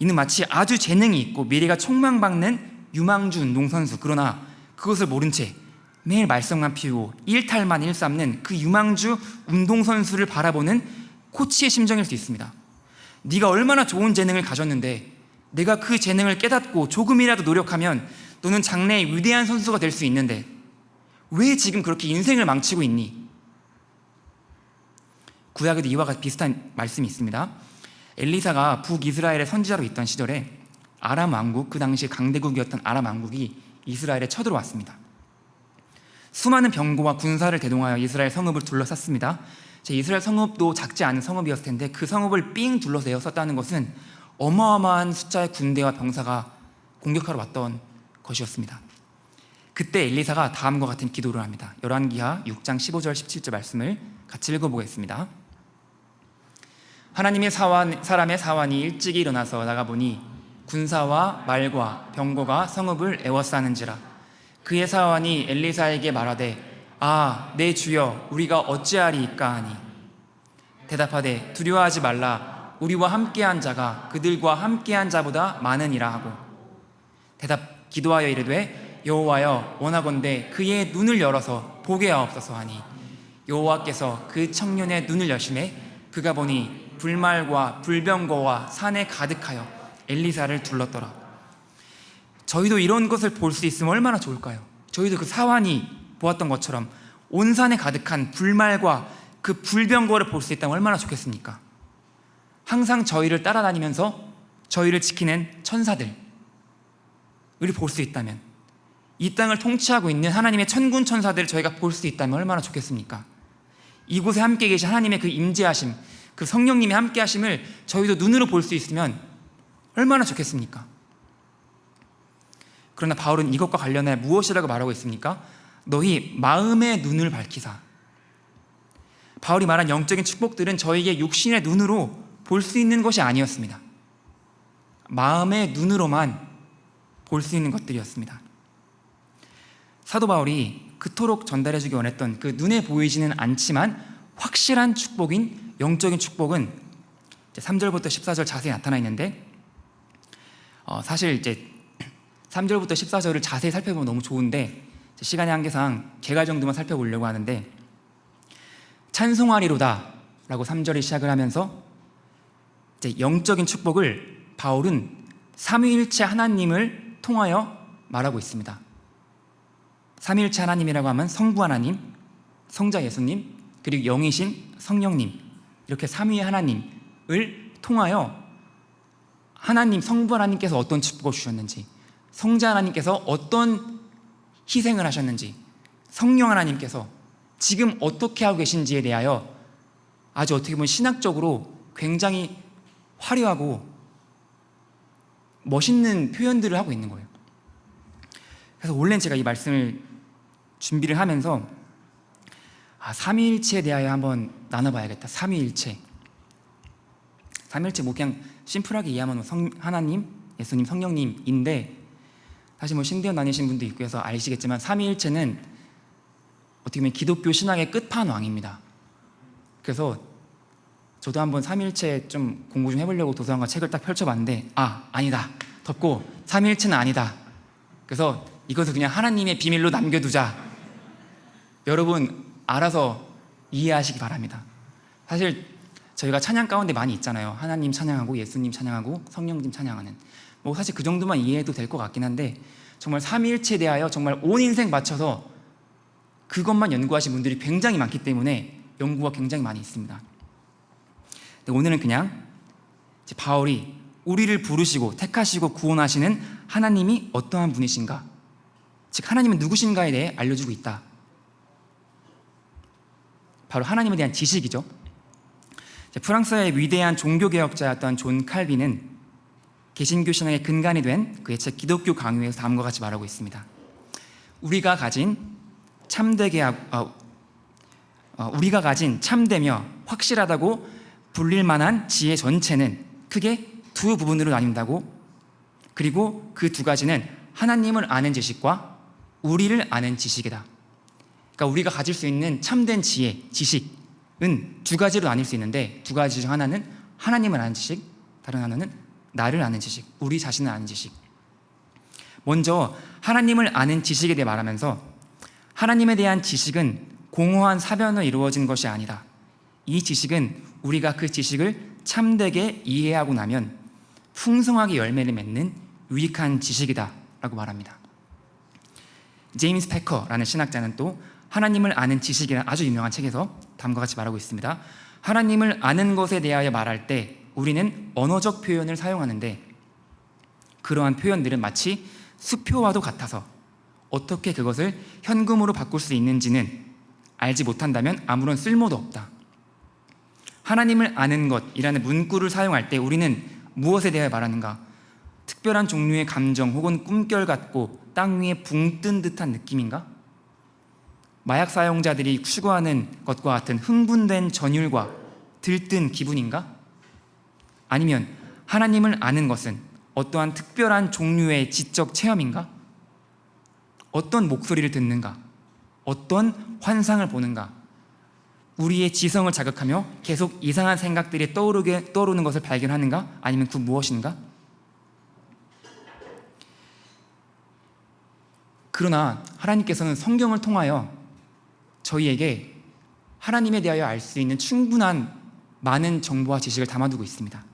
이는 마치 아주 재능이 있고 미래가 촉망받는 유망주 운동선수, 그러나 그것을 모른 채 매일 말썽만 피우고 일탈만 일삼는 그 유망주 운동선수를 바라보는 코치의 심정일 수 있습니다. 네가 얼마나 좋은 재능을 가졌는데, 내가 그 재능을 깨닫고 조금이라도 노력하면 너는 장래의 위대한 선수가 될 수 있는데 왜 지금 그렇게 인생을 망치고 있니? 구약에도 이와 같이 비슷한 말씀이 있습니다. 엘리사가 북이스라엘의 선지자로 있던 시절에 아람 왕국, 그 당시 강대국이었던 아람 왕국이 이스라엘에 쳐들어왔습니다. 수많은 병거와 군사를 대동하여 이스라엘 성읍을 둘러쌌습니다. 이스라엘 성읍도 작지 않은 성읍이었을 텐데 그 성읍을 삥 둘러서 에워쌌다는 것은 어마어마한 숫자의 군대와 병사가 공격하러 왔던 것이었습니다. 그때 엘리사가 다음과 같은 기도를 합니다. 열왕기하 6장 15절 17절 말씀을 같이 읽어보겠습니다. 하나님의 사람의 사환이 일찍이 일어나서 나가보니 군사와 말과 병거가 성읍을 에워싸는지라. 그의 사환이 엘리사에게 말하되 내 주여, 우리가 어찌하리이까 하니, 대답하되 두려워하지 말라. 우리와 함께한 자가 그들과 함께한 자보다 많으니라 하고, 기도하여 이르되 여호와여, 원하건대 그의 눈을 열어서 보게 하옵소서 하니, 여호와께서 그 청년의 눈을 여시매 그가 보니 불말과 불병거와 산에 가득하여 엘리사를 둘렀더라. 저희도 이런 것을 볼 수 있으면 얼마나 좋을까요? 저희도 그 사환이 보았던 것처럼 온 산에 가득한 불말과 그 불병거를 볼 수 있다면 얼마나 좋겠습니까? 항상 저희를 따라다니면서 저희를 지키는 천사들을 볼 수 있다면, 이 땅을 통치하고 있는 하나님의 천군 천사들을 저희가 볼 수 있다면 얼마나 좋겠습니까? 이곳에 함께 계신 하나님의 그 임재하심, 그 성령님의 함께 하심을 저희도 눈으로 볼 수 있으면 얼마나 좋겠습니까? 그러나 바울은 이것과 관련해 무엇이라고 말하고 있습니까? 너희 마음의 눈을 밝히사. 바울이 말한 영적인 축복들은 저에게 육신의 눈으로 볼 수 있는 것이 아니었습니다. 마음의 눈으로만 볼 수 있는 것들이었습니다. 사도 바울이 그토록 전달해주기 원했던 그 눈에 보이지는 않지만 확실한 축복인 영적인 축복은 3절부터 14절 자세히 나타나 있는데, 사실 이제 3절부터 14절을 자세히 살펴보면 너무 좋은데 시간의 한계상 개괄 정도만 살펴보려고 하는데, 찬송하리로다 라고 3절이 시작을 하면서 이제 영적인 축복을 바울은 삼위일체 하나님을 통하여 말하고 있습니다. 삼위일체 하나님이라고 하면 성부 하나님, 성자 예수님, 그리고 영이신 성령님, 이렇게 삼위의 하나님을 통하여 하나님, 성부 하나님께서 어떤 축복을 주셨는지, 성자 하나님께서 어떤 희생을 하셨는지, 성령 하나님께서 지금 어떻게 하고 계신지에 대하여 아주 어떻게 보면 신학적으로 굉장히 화려하고 멋있는 표현들을 하고 있는 거예요. 그래서 원래는 제가 이 말씀을 준비를 하면서 삼위일체에 대하여 한번 나눠봐야겠다. 삼위일체 뭐 그냥 심플하게 이해하면 하나님, 예수님, 성령님인데, 사실 뭐 신대원 다니신 분도 있고 해서 아시겠지만 삼위일체는 어떻게 보면 기독교 신학의 끝판왕입니다. 그래서 저도 한번 삼위일체 좀 공부 좀 해보려고 도서관과 책을 딱 펼쳐봤는데 아니다, 덮고 삼위일체는 아니다. 그래서 이것을 그냥 하나님의 비밀로 남겨두자. 여러분 알아서 이해하시기 바랍니다. 사실 저희가 찬양 가운데 많이 있잖아요. 하나님 찬양하고 예수님 찬양하고 성령님 찬양하는, 뭐 사실 그 정도만 이해해도 될 것 같긴 한데, 정말 삼위일체에 대하여 정말 온 인생 바쳐서 그것만 연구하신 분들이 굉장히 많기 때문에 연구가 굉장히 많이 있습니다. 오늘은 그냥 이제 바울이 우리를 부르시고 택하시고 구원하시는 하나님이 어떠한 분이신가, 즉 하나님은 누구신가에 대해 알려주고 있다. 바로 하나님에 대한 지식이죠. 프랑스의 위대한 종교개혁자였던 존 칼빈은 개신교 신앙의 근간이 된 그의 책 기독교 강요에서 다음과 같이 말하고 있습니다. 우리가 가진 참되며 확실하다고 불릴 만한 지혜 전체는 크게 두 부분으로 나뉜다고, 그리고 그 두 가지는 하나님을 아는 지식과 우리를 아는 지식이다. 그러니까 우리가 가질 수 있는 참된 지혜, 지식은 두 가지로 나뉠 수 있는데, 두 가지 중 하나는 하나님을 아는 지식, 다른 하나는 나를 아는 지식, 우리 자신을 아는 지식. 먼저 하나님을 아는 지식에 대해 말하면서, 하나님에 대한 지식은 공허한 사변으로 이루어진 것이 아니다. 이 지식은 우리가 그 지식을 참되게 이해하고 나면 풍성하게 열매를 맺는 유익한 지식이다 라고 말합니다. 제임스 패커라는 신학자는 또 하나님을 아는 지식이라는 아주 유명한 책에서 다음과 같이 말하고 있습니다. 하나님을 아는 것에 대하여 말할 때 우리는 언어적 표현을 사용하는데, 그러한 표현들은 마치 수표와도 같아서 어떻게 그것을 현금으로 바꿀 수 있는지는 알지 못한다면 아무런 쓸모도 없다. 하나님을 아는 것이라는 문구를 사용할 때 우리는 무엇에 대해 말하는가? 특별한 종류의 감정 혹은 꿈결 같고 땅 위에 붕 뜬 듯한 느낌인가? 마약 사용자들이 추구하는 것과 같은 흥분된 전율과 들뜬 기분인가? 아니면 하나님을 아는 것은 어떠한 특별한 종류의 지적 체험인가? 어떤 목소리를 듣는가? 어떤 환상을 보는가? 우리의 지성을 자극하며 계속 이상한 생각들이 떠오르는 것을 발견하는가? 아니면 그 무엇인가? 그러나 하나님께서는 성경을 통하여 저희에게 하나님에 대하여 알 수 있는 충분한 많은 정보와 지식을 담아두고 있습니다.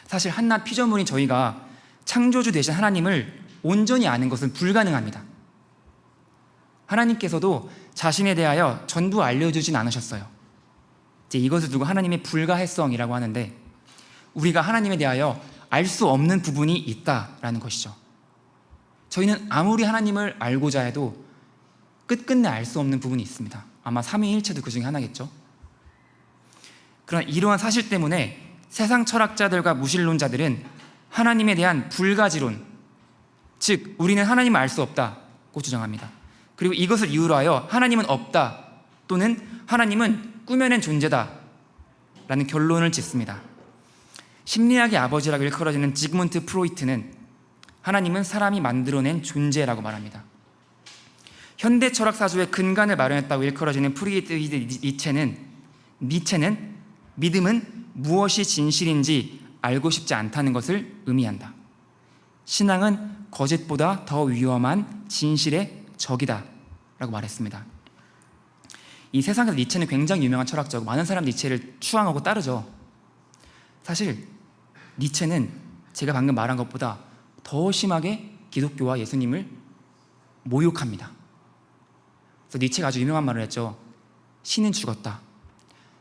사실 한낱 피조물인 저희가 창조주 되신 하나님을 온전히 아는 것은 불가능합니다. 하나님께서도 자신에 대하여 전부 알려주진 않으셨어요. 이제 이것을 두고 하나님의 불가해성이라고 하는데, 우리가 하나님에 대하여 알 수 없는 부분이 있다라는 것이죠. 저희는 아무리 하나님을 알고자 해도 끝끝내 알 수 없는 부분이 있습니다. 아마 삼위일체도 그 중에 하나겠죠. 그러나 이러한 사실 때문에 세상 철학자들과 무신론자들은 하나님에 대한 불가지론, 즉 우리는 하나님을 알 수 없다고 주장합니다. 그리고 이것을 이유로 하여 하나님은 없다 또는 하나님은 꾸며낸 존재다 라는 결론을 짓습니다. 심리학의 아버지라고 일컬어지는 지그문트 프로이트는 하나님은 사람이 만들어낸 존재라고 말합니다. 현대 철학 사조의 근간을 마련했다고 일컬어지는 프리드리히 니체는 믿음은 무엇이 진실인지 알고 싶지 않다는 것을 의미한다. 신앙은 거짓보다 더 위험한 진실의 적이다 라고 말했습니다. 이 세상에서 니체는 굉장히 유명한 철학자고 많은 사람 니체를 추앙하고 따르죠. 사실 니체는 제가 방금 말한 것보다 더 심하게 기독교와 예수님을 모욕합니다. 그래서 니체가 아주 유명한 말을 했죠. 신은 죽었다.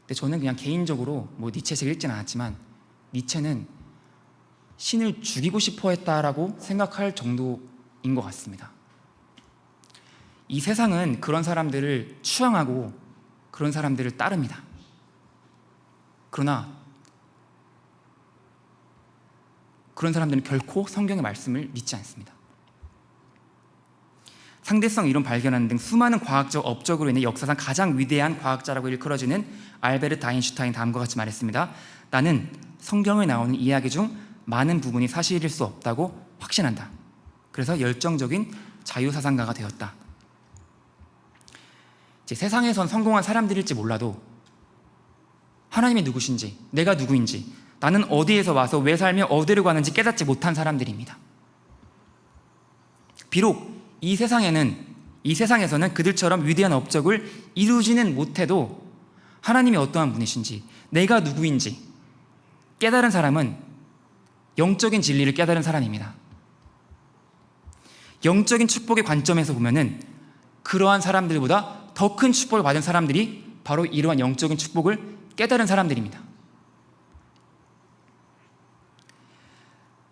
근데 저는 그냥 개인적으로 니체 책 읽지는 않았지만 니체는 신을 죽이고 싶어 했다라고 생각할 정도인 것 같습니다. 이 세상은 그런 사람들을 추앙하고 그런 사람들을 따릅니다. 그러나 그런 사람들은 결코 성경의 말씀을 믿지 않습니다. 상대성 이론 발견하는 등 수많은 과학적 업적으로 인해 역사상 가장 위대한 과학자라고 일컬어지는 알베르트 아인슈타인 다음과 같이 말했습니다. 나는 성경에 나오는 이야기 중 많은 부분이 사실일 수 없다고 확신한다. 그래서 열정적인 자유사상가가 되었다. 세상에선 성공한 사람들일지 몰라도 하나님이 누구신지, 내가 누구인지, 나는 어디에서 와서 왜 살며 어디로 가는지 깨닫지 못한 사람들입니다. 비록 이 세상에서는 그들처럼 위대한 업적을 이루지는 못해도 하나님이 어떠한 분이신지, 내가 누구인지 깨달은 사람은 영적인 진리를 깨달은 사람입니다. 영적인 축복의 관점에서 보면은 그러한 사람들보다 더 큰 축복을 받은 사람들이 바로 이러한 영적인 축복을 깨달은 사람들입니다.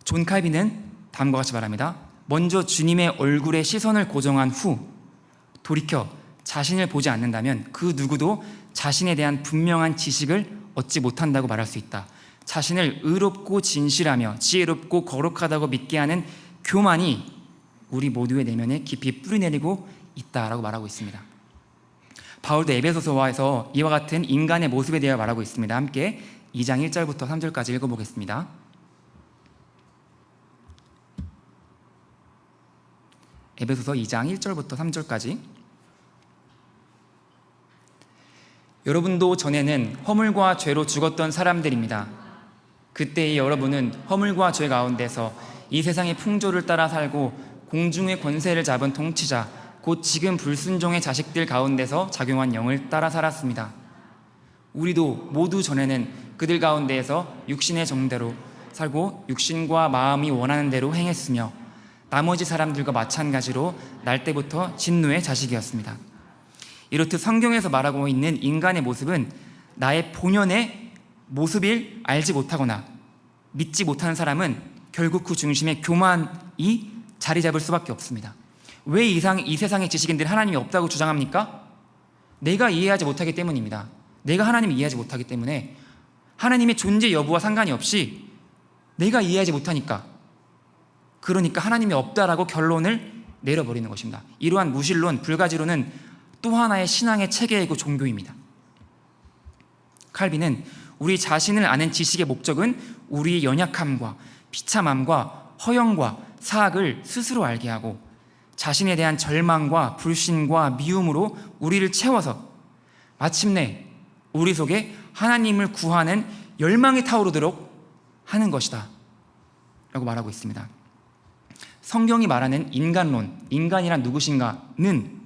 존 칼빈은 다음과 같이 말합니다. 먼저 주님의 얼굴에 시선을 고정한 후 돌이켜 자신을 보지 않는다면 그 누구도 자신에 대한 분명한 지식을 얻지 못한다고 말할 수 있다. 자신을 의롭고 진실하며 지혜롭고 거룩하다고 믿게 하는 교만이 우리 모두의 내면에 깊이 뿌리내리고 있다라고 말하고 있습니다. 바울도 에베소서에서 이와 같은 인간의 모습에 대해 말하고 있습니다. 함께 2장 1절부터 3절까지 읽어보겠습니다. 에베소서 2장 1절부터 3절까지. 여러분도 전에는 허물과 죄로 죽었던 사람들입니다. 그때의 여러분은 허물과 죄 가운데서 이 세상의 풍조를 따라 살고 공중의 권세를 잡은 통치자 곧 지금 불순종의 자식들 가운데서 작용한 영을 따라 살았습니다. 우리도 모두 전에는 그들 가운데에서 육신의 정대로 살고 육신과 마음이 원하는 대로 행했으며 나머지 사람들과 마찬가지로 날 때부터 진노의 자식이었습니다. 이렇듯 성경에서 말하고 있는 인간의 모습은 나의 본연의 모습을 알지 못하거나 믿지 못하는 사람은 결국 그 중심에 교만이 자리 잡을 수밖에 없습니다. 왜 이 세상의 지식인들이 하나님이 없다고 주장합니까? 내가 이해하지 못하기 때문입니다. 내가 하나님을 이해하지 못하기 때문에 하나님의 존재 여부와 상관이 없이 내가 이해하지 못하니까, 그러니까 하나님이 없다라고 결론을 내려버리는 것입니다. 이러한 무신론, 불가지론은 또 하나의 신앙의 체계이고 종교입니다. 칼빈은 우리 자신을 아는 지식의 목적은 우리의 연약함과 비참함과 허영과 사악을 스스로 알게 하고 자신에 대한 절망과 불신과 미움으로 우리를 채워서 마침내 우리 속에 하나님을 구하는 열망이 타오르도록 하는 것이다 라고 말하고 있습니다. 성경이 말하는 인간론, 인간이란 누구신가는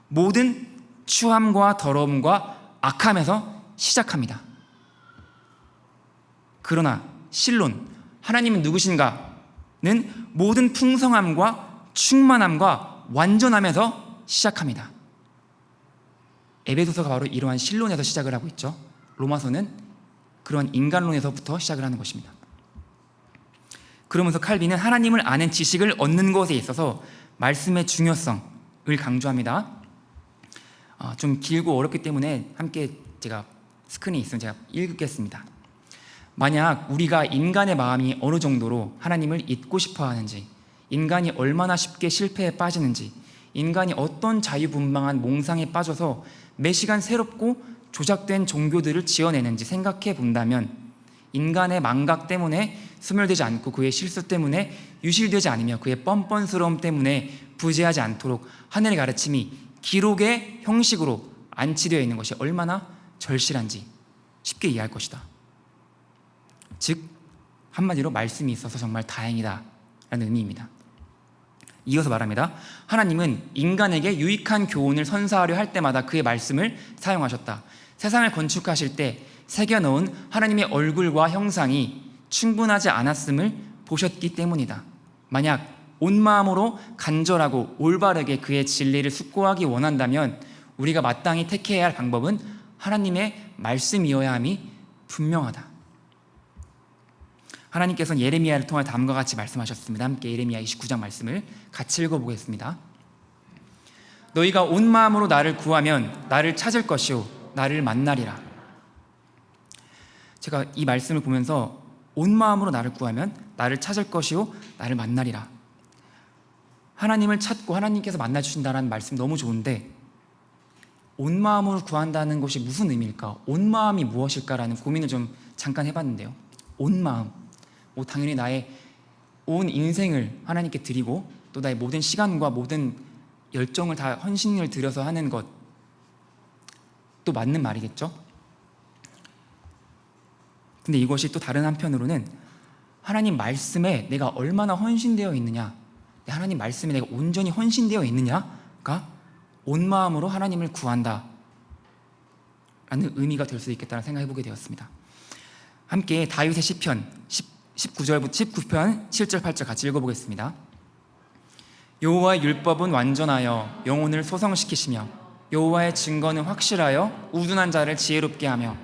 모든 추함과 더러움과 악함에서 시작합니다. 그러나 신론, 하나님은 누구신가는 모든 풍성함과 충만함과 완전함에서 시작합니다. 에베소서가 바로 이러한 신론에서 시작을 하고 있죠. 로마서는 그러한 인간론에서부터 시작을 하는 것입니다. 그러면서 칼빈은 하나님을 아는 지식을 얻는 것에 있어서 말씀의 중요성을 강조합니다. 좀 길고 어렵기 때문에 함께 제가 스크린이 있으면 제가 읽겠습니다. 만약 우리가 인간의 마음이 어느 정도로 하나님을 잊고 싶어 하는지, 인간이 얼마나 쉽게 실패에 빠지는지, 인간이 어떤 자유분방한 몽상에 빠져서 매시간 새롭고 조작된 종교들을 지어내는지 생각해 본다면 인간의 망각 때문에 소멸되지 않고 그의 실수 때문에 유실되지 않으며 그의 뻔뻔스러움 때문에 부재하지 않도록 하늘의 가르침이 기록의 형식으로 안치되어 있는 것이 얼마나 절실한지 쉽게 이해할 것이다. 즉 한마디로 말씀이 있어서 정말 다행이다 라는 의미입니다. 이어서 말합니다. 하나님은 인간에게 유익한 교훈을 선사하려 할 때마다 그의 말씀을 사용하셨다. 세상을 건축하실 때 새겨넣은 하나님의 얼굴과 형상이 충분하지 않았음을 보셨기 때문이다. 만약 온 마음으로 간절하고 올바르게 그의 진리를 숙고하기 원한다면 우리가 마땅히 택해야 할 방법은 하나님의 말씀이어야 함이 분명하다. 하나님께서는 예레미야를 통해 다음과 같이 말씀하셨습니다. 함께 예레미야 29장 말씀을 같이 읽어보겠습니다. 너희가 온 마음으로 나를 구하면 나를 찾을 것이요 나를 만나리라. 제가 이 말씀을 보면서 온 마음으로 나를 구하면 나를 찾을 것이요 나를 만나리라. 하나님을 찾고 하나님께서 만나주신다는 말씀 너무 좋은데 온 마음으로 구한다는 것이 무슨 의미일까? 온 마음이 무엇일까라는 고민을 좀 잠깐 해봤는데요. 온 마음, 당연히 나의 온 인생을 하나님께 드리고 또 나의 모든 시간과 모든 열정을 다 헌신을 들여서 하는 것, 또 맞는 말이겠죠? 근데 이것이 또 다른 한편으로는 하나님 말씀에 내가 얼마나 헌신되어 있느냐, 하나님 말씀에 내가 온전히 헌신되어 있느냐가 온 마음으로 하나님을 구한다 라는 의미가 될 수 있겠다는 생각해 보게 되었습니다. 함께 다윗의 시편 19편 7절 8절 같이 읽어보겠습니다. 여호와의 율법은 완전하여 영혼을 소성시키시며 여호와의 증거는 확실하여 우둔한 자를 지혜롭게 하며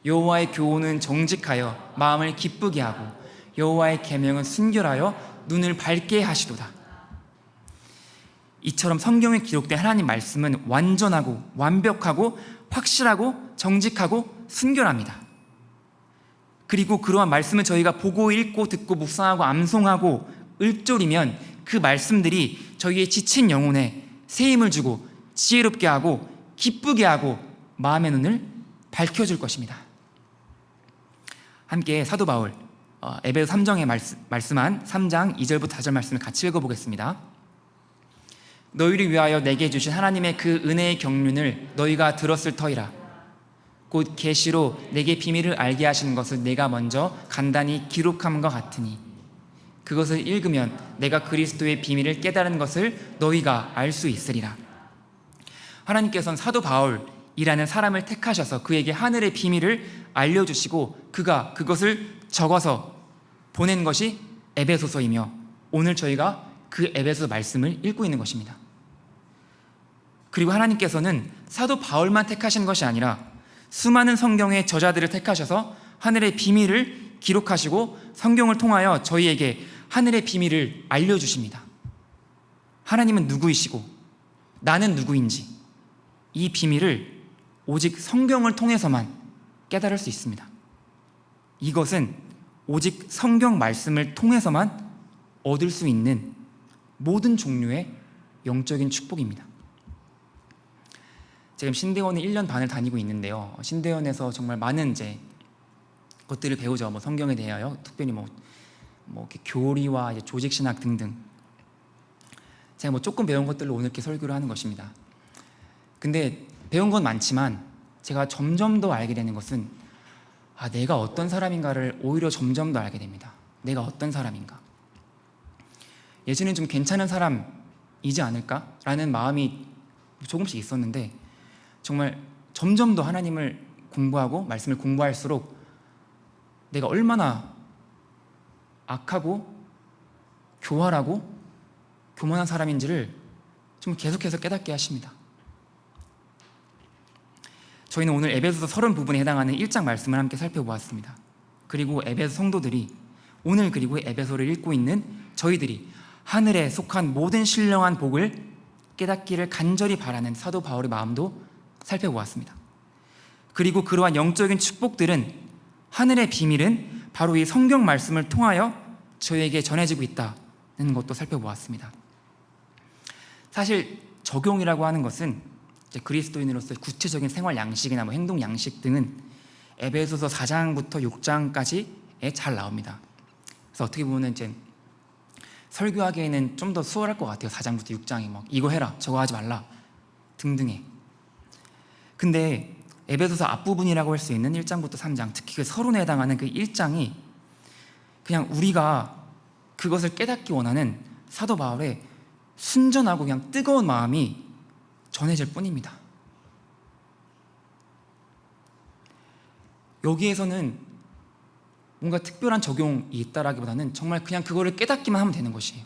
여호와의 교훈은 정직하여 마음을 기쁘게 하고 여호와의 계명은 순결하여 눈을 밝게 하시도다. 이처럼 성경에 기록된 하나님 말씀은 완전하고 완벽하고 확실하고 정직하고 순결합니다. 그리고 그러한 말씀을 저희가 보고 읽고 듣고 묵상하고 암송하고 읊조리면 그 말씀들이 저희의 지친 영혼에 새 힘을 주고 지혜롭게 하고 기쁘게 하고 마음의 눈을 밝혀줄 것입니다. 함께 사도 바울 에베소 3장에 말씀한 3장 2절부터 4절 말씀을 같이 읽어보겠습니다. 너희를 위하여 내게 주신 하나님의 그 은혜의 경륜을 너희가 들었을 터이라. 곧 계시로 내게 비밀을 알게 하시는 것을 내가 먼저 간단히 기록함과 같으니 그것을 읽으면 내가 그리스도의 비밀을 깨달은 것을 너희가 알 수 있으리라. 하나님께서는 사도 바울이라는 사람을 택하셔서 그에게 하늘의 비밀을 알려주시고 그가 그것을 적어서 보낸 것이 에베소서이며 오늘 저희가 그 에베소 말씀을 읽고 있는 것입니다. 그리고 하나님께서는 사도 바울만 택하신 것이 아니라 수많은 성경의 저자들을 택하셔서 하늘의 비밀을 기록하시고 성경을 통하여 저희에게 하늘의 비밀을 알려주십니다. 하나님은 누구이시고 나는 누구인지 이 비밀을 오직 성경을 통해서만 깨달을 수 있습니다. 이것은 오직 성경 말씀을 통해서만 얻을 수 있는 모든 종류의 영적인 축복입니다. 지금 신대원에 1년 반을 다니고 있는데요. 신대원에서 정말 많은 것들을 배우죠. 성경에 대하여 특별히 이렇게 교리와 조직 신학 등등. 제가 조금 배운 것들로 오늘 이렇게 설교를 하는 것입니다. 근데 배운 건 많지만 제가 점점 더 알게 되는 것은 내가 어떤 사람인가를 오히려 점점 더 알게 됩니다. 내가 어떤 사람인가. 예전엔 좀 괜찮은 사람이지 않을까라는 마음이 조금씩 있었는데 정말 점점 더 하나님을 공부하고 말씀을 공부할수록 내가 얼마나 악하고 교활하고 교만한 사람인지를 좀 계속해서 깨닫게 하십니다. 저희는 오늘 에베소서 30 부분에 해당하는 1장 말씀을 함께 살펴보았습니다. 그리고 에베소 성도들이 오늘 그리고 에베소를 읽고 있는 저희들이 하늘에 속한 모든 신령한 복을 깨닫기를 간절히 바라는 사도 바울의 마음도 살펴보았습니다. 그리고 그러한 영적인 축복들은 하늘의 비밀은 바로 이 성경 말씀을 통하여 저에게 전해지고 있다는 것도 살펴보았습니다. 사실 적용이라고 하는 것은 그리스도인으로서의 구체적인 생활 양식이나 행동 양식 등은 에베소서 4장부터 6장까지에 잘 나옵니다. 그래서 어떻게 보면 이제 설교하기에는 좀 더 수월할 것 같아요. 4장부터 6장이 막 이거 해라 저거 하지 말라 등등해. 근데 에베소서 앞부분이라고 할 수 있는 1장부터 3장, 특히 그 서론에 해당하는 그 1장이 그냥 우리가 그것을 깨닫기 원하는 사도 바울의 순전하고 그냥 뜨거운 마음이 전해질 뿐입니다. 여기에서는 뭔가 특별한 적용이 있다라기보다는 정말 그냥 그거를 깨닫기만 하면 되는 것이에요.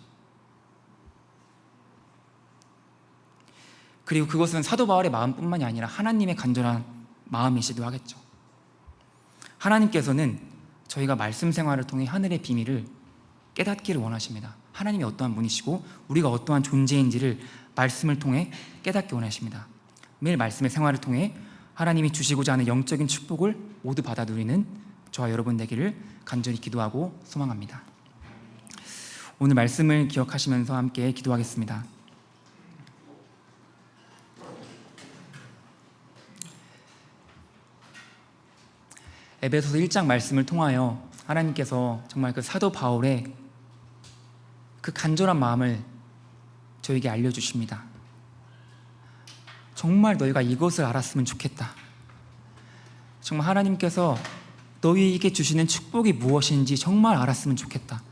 그리고 그것은 사도 바울의 마음뿐만이 아니라 하나님의 간절한 마음이시기도 하겠죠. 하나님께서는 저희가 말씀 생활을 통해 하늘의 비밀을 깨닫기를 원하십니다. 하나님이 어떠한 분이시고 우리가 어떠한 존재인지를 말씀을 통해 깨닫기 원하십니다. 매일 말씀의 생활을 통해 하나님이 주시고자 하는 영적인 축복을 모두 받아 누리는 저와 여러분 되기를 간절히 기도하고 소망합니다. 오늘 말씀을 기억하시면서 함께 기도하겠습니다. 에베소서 1장 말씀을 통하여 하나님께서 정말 그 사도 바울의 그 간절한 마음을 저에게 알려주십니다. 정말 너희가 이것을 알았으면 좋겠다. 정말 하나님께서 너희에게 주시는 축복이 무엇인지 정말 알았으면 좋겠다.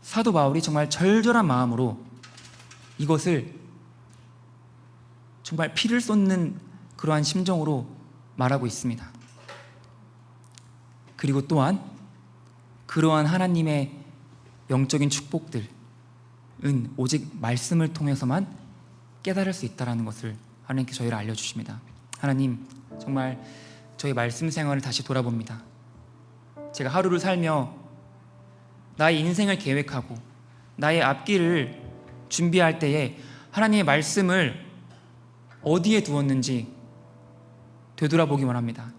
사도 바울이 정말 절절한 마음으로 이것을 정말 피를 쏟는 그러한 심정으로 말하고 있습니다. 그리고 또한 그러한 하나님의 영적인 축복들은 오직 말씀을 통해서만 깨달을 수 있다는 것을 하나님께 저희를 알려주십니다. 하나님, 정말 저희 말씀 생활을 다시 돌아봅니다. 제가 하루를 살며 나의 인생을 계획하고 나의 앞길을 준비할 때에 하나님의 말씀을 어디에 두었는지 되돌아보기 원합니다.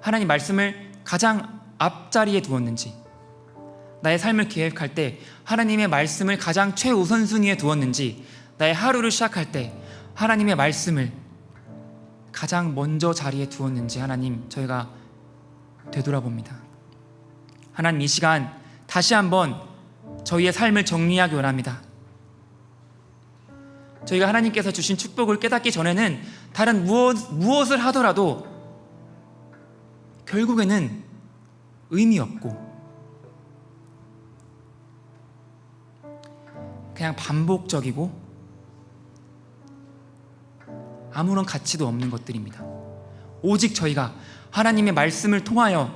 하나님 말씀을 가장 앞자리에 두었는지, 나의 삶을 계획할 때 하나님의 말씀을 가장 최우선순위에 두었는지, 나의 하루를 시작할 때 하나님의 말씀을 가장 먼저 자리에 두었는지 하나님, 저희가 되돌아봅니다. 하나님, 이 시간 다시 한번 저희의 삶을 정리하기 원합니다. 저희가 하나님께서 주신 축복을 깨닫기 전에는 다른 무엇을 하더라도 결국에는 의미 없고 그냥 반복적이고 아무런 가치도 없는 것들입니다. 오직 저희가 하나님의 말씀을 통하여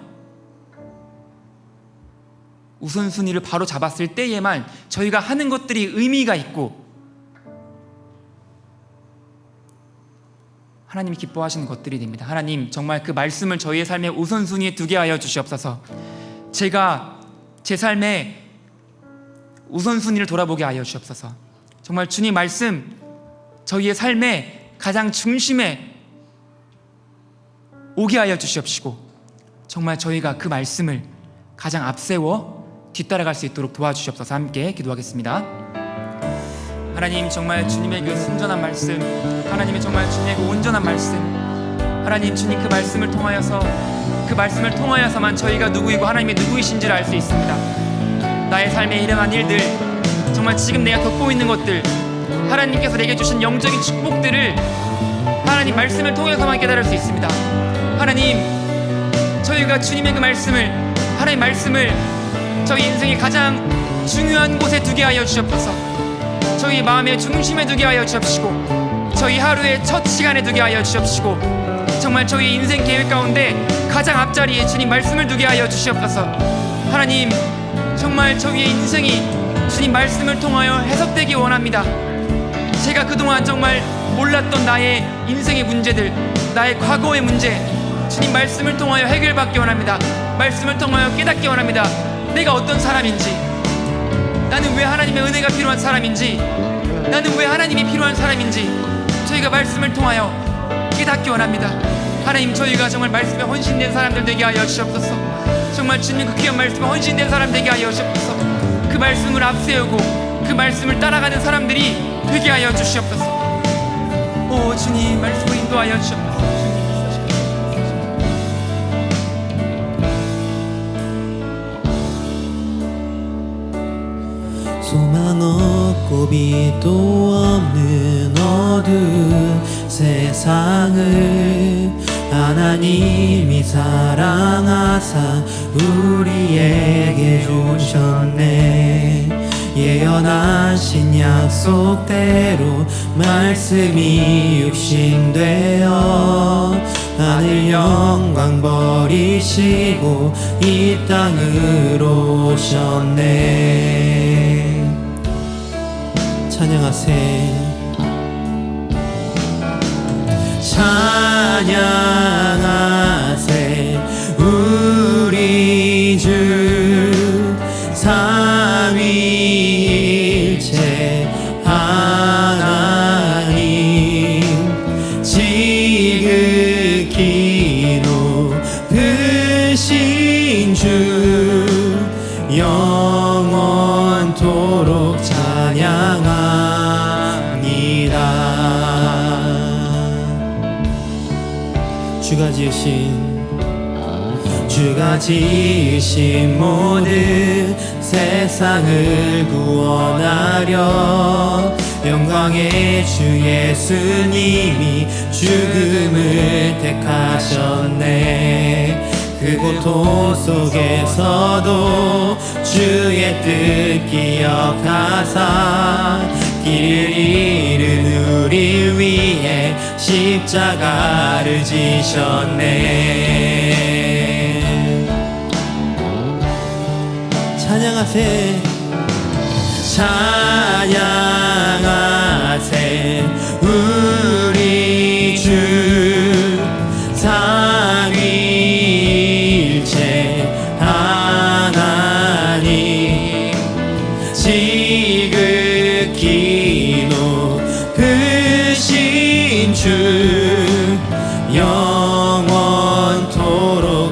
우선순위를 바로 잡았을 때에만 저희가 하는 것들이 의미가 있고 하나님이 기뻐하시는 것들이 됩니다. 하나님, 정말 그 말씀을 저희의 삶의 우선순위에 두게 하여 주시옵소서. 제가 제 삶의 우선순위를 돌아보게 하여 주시옵소서. 정말 주님 말씀 저희의 삶의 가장 중심에 오게 하여 주시옵시고 정말 저희가 그 말씀을 가장 앞세워 뒤따라갈 수 있도록 도와주시옵소서. 함께 기도하겠습니다. 하나님, 정말 주님의 그 순전한 말씀, 하나님의 정말 주님의 그 온전한 말씀, 하나님, 주님 그 말씀을 통하여서 그 말씀을 통하여서만 저희가 누구이고 하나님이 누구이신지를 알 수 있습니다. 나의 삶에 일어난 일들, 정말 지금 내가 겪고 있는 것들, 하나님께서 내게 주신 영적인 축복들을 하나님 말씀을 통해서만 깨달을 수 있습니다. 하나님, 저희가 주님의 그 말씀을, 하나님 말씀을 저희 인생의 가장 중요한 곳에 두게 하여 주시옵소서. 저희 마음의 중심에 두게 하여 주옵시고 저희 하루의 첫 시간에 두게 하여 주옵시고 정말 저희 인생 계획 가운데 가장 앞자리에 주님 말씀을 두게 하여 주시옵소서. 하나님, 정말 저희의 인생이 주님 말씀을 통하여 해석되기 원합니다. 제가 그동안 정말 몰랐던 나의 인생의 문제들, 나의 과거의 문제, 주님 말씀을 통하여 해결받기 원합니다. 말씀을 통하여 깨닫기 원합니다. 내가 어떤 사람인지, 나는 왜 하나님의 은혜가 필요한 사람인지, 나는 왜 하나님이 필요한 사람인지 저희가 말씀을 통하여 깨닫기 원합니다. 하나님, 저희가 정말 말씀에 헌신된 사람들 되게 하여 주시옵소서. 정말 주님 그 귀한 말씀에 헌신된 사람 되게 하여 주시옵소서. 그 말씀을 앞세우고 그 말씀을 따라가는 사람들이 되게 하여 주시옵소서. 오 주님, 말씀을 인도하여 주시옵소서. 빛도 없는 어두운 세상을 하나님이 사랑하사 우리에게 주셨네. 예언하신 약속대로 말씀이 육신되어 하늘 영광 버리시고 이 땅으로 오셨네. 찬양하세. 찬양하세 우리 주 삼위일체 하나님 지극히 높으신 주 영원토록 찬양합니다. 주가 지으신 모든 세상을 구원하려 영광의 주 예수님이 죽음을 택하셨네. 그 고통 속에서도 주의 뜻 기억하사 길을 잃은 우리 위해 십자가를 지셨네. 찬양하세. 찬양하세 우리 주 삼위일체 하나님 지극히 높으신 주 영원토록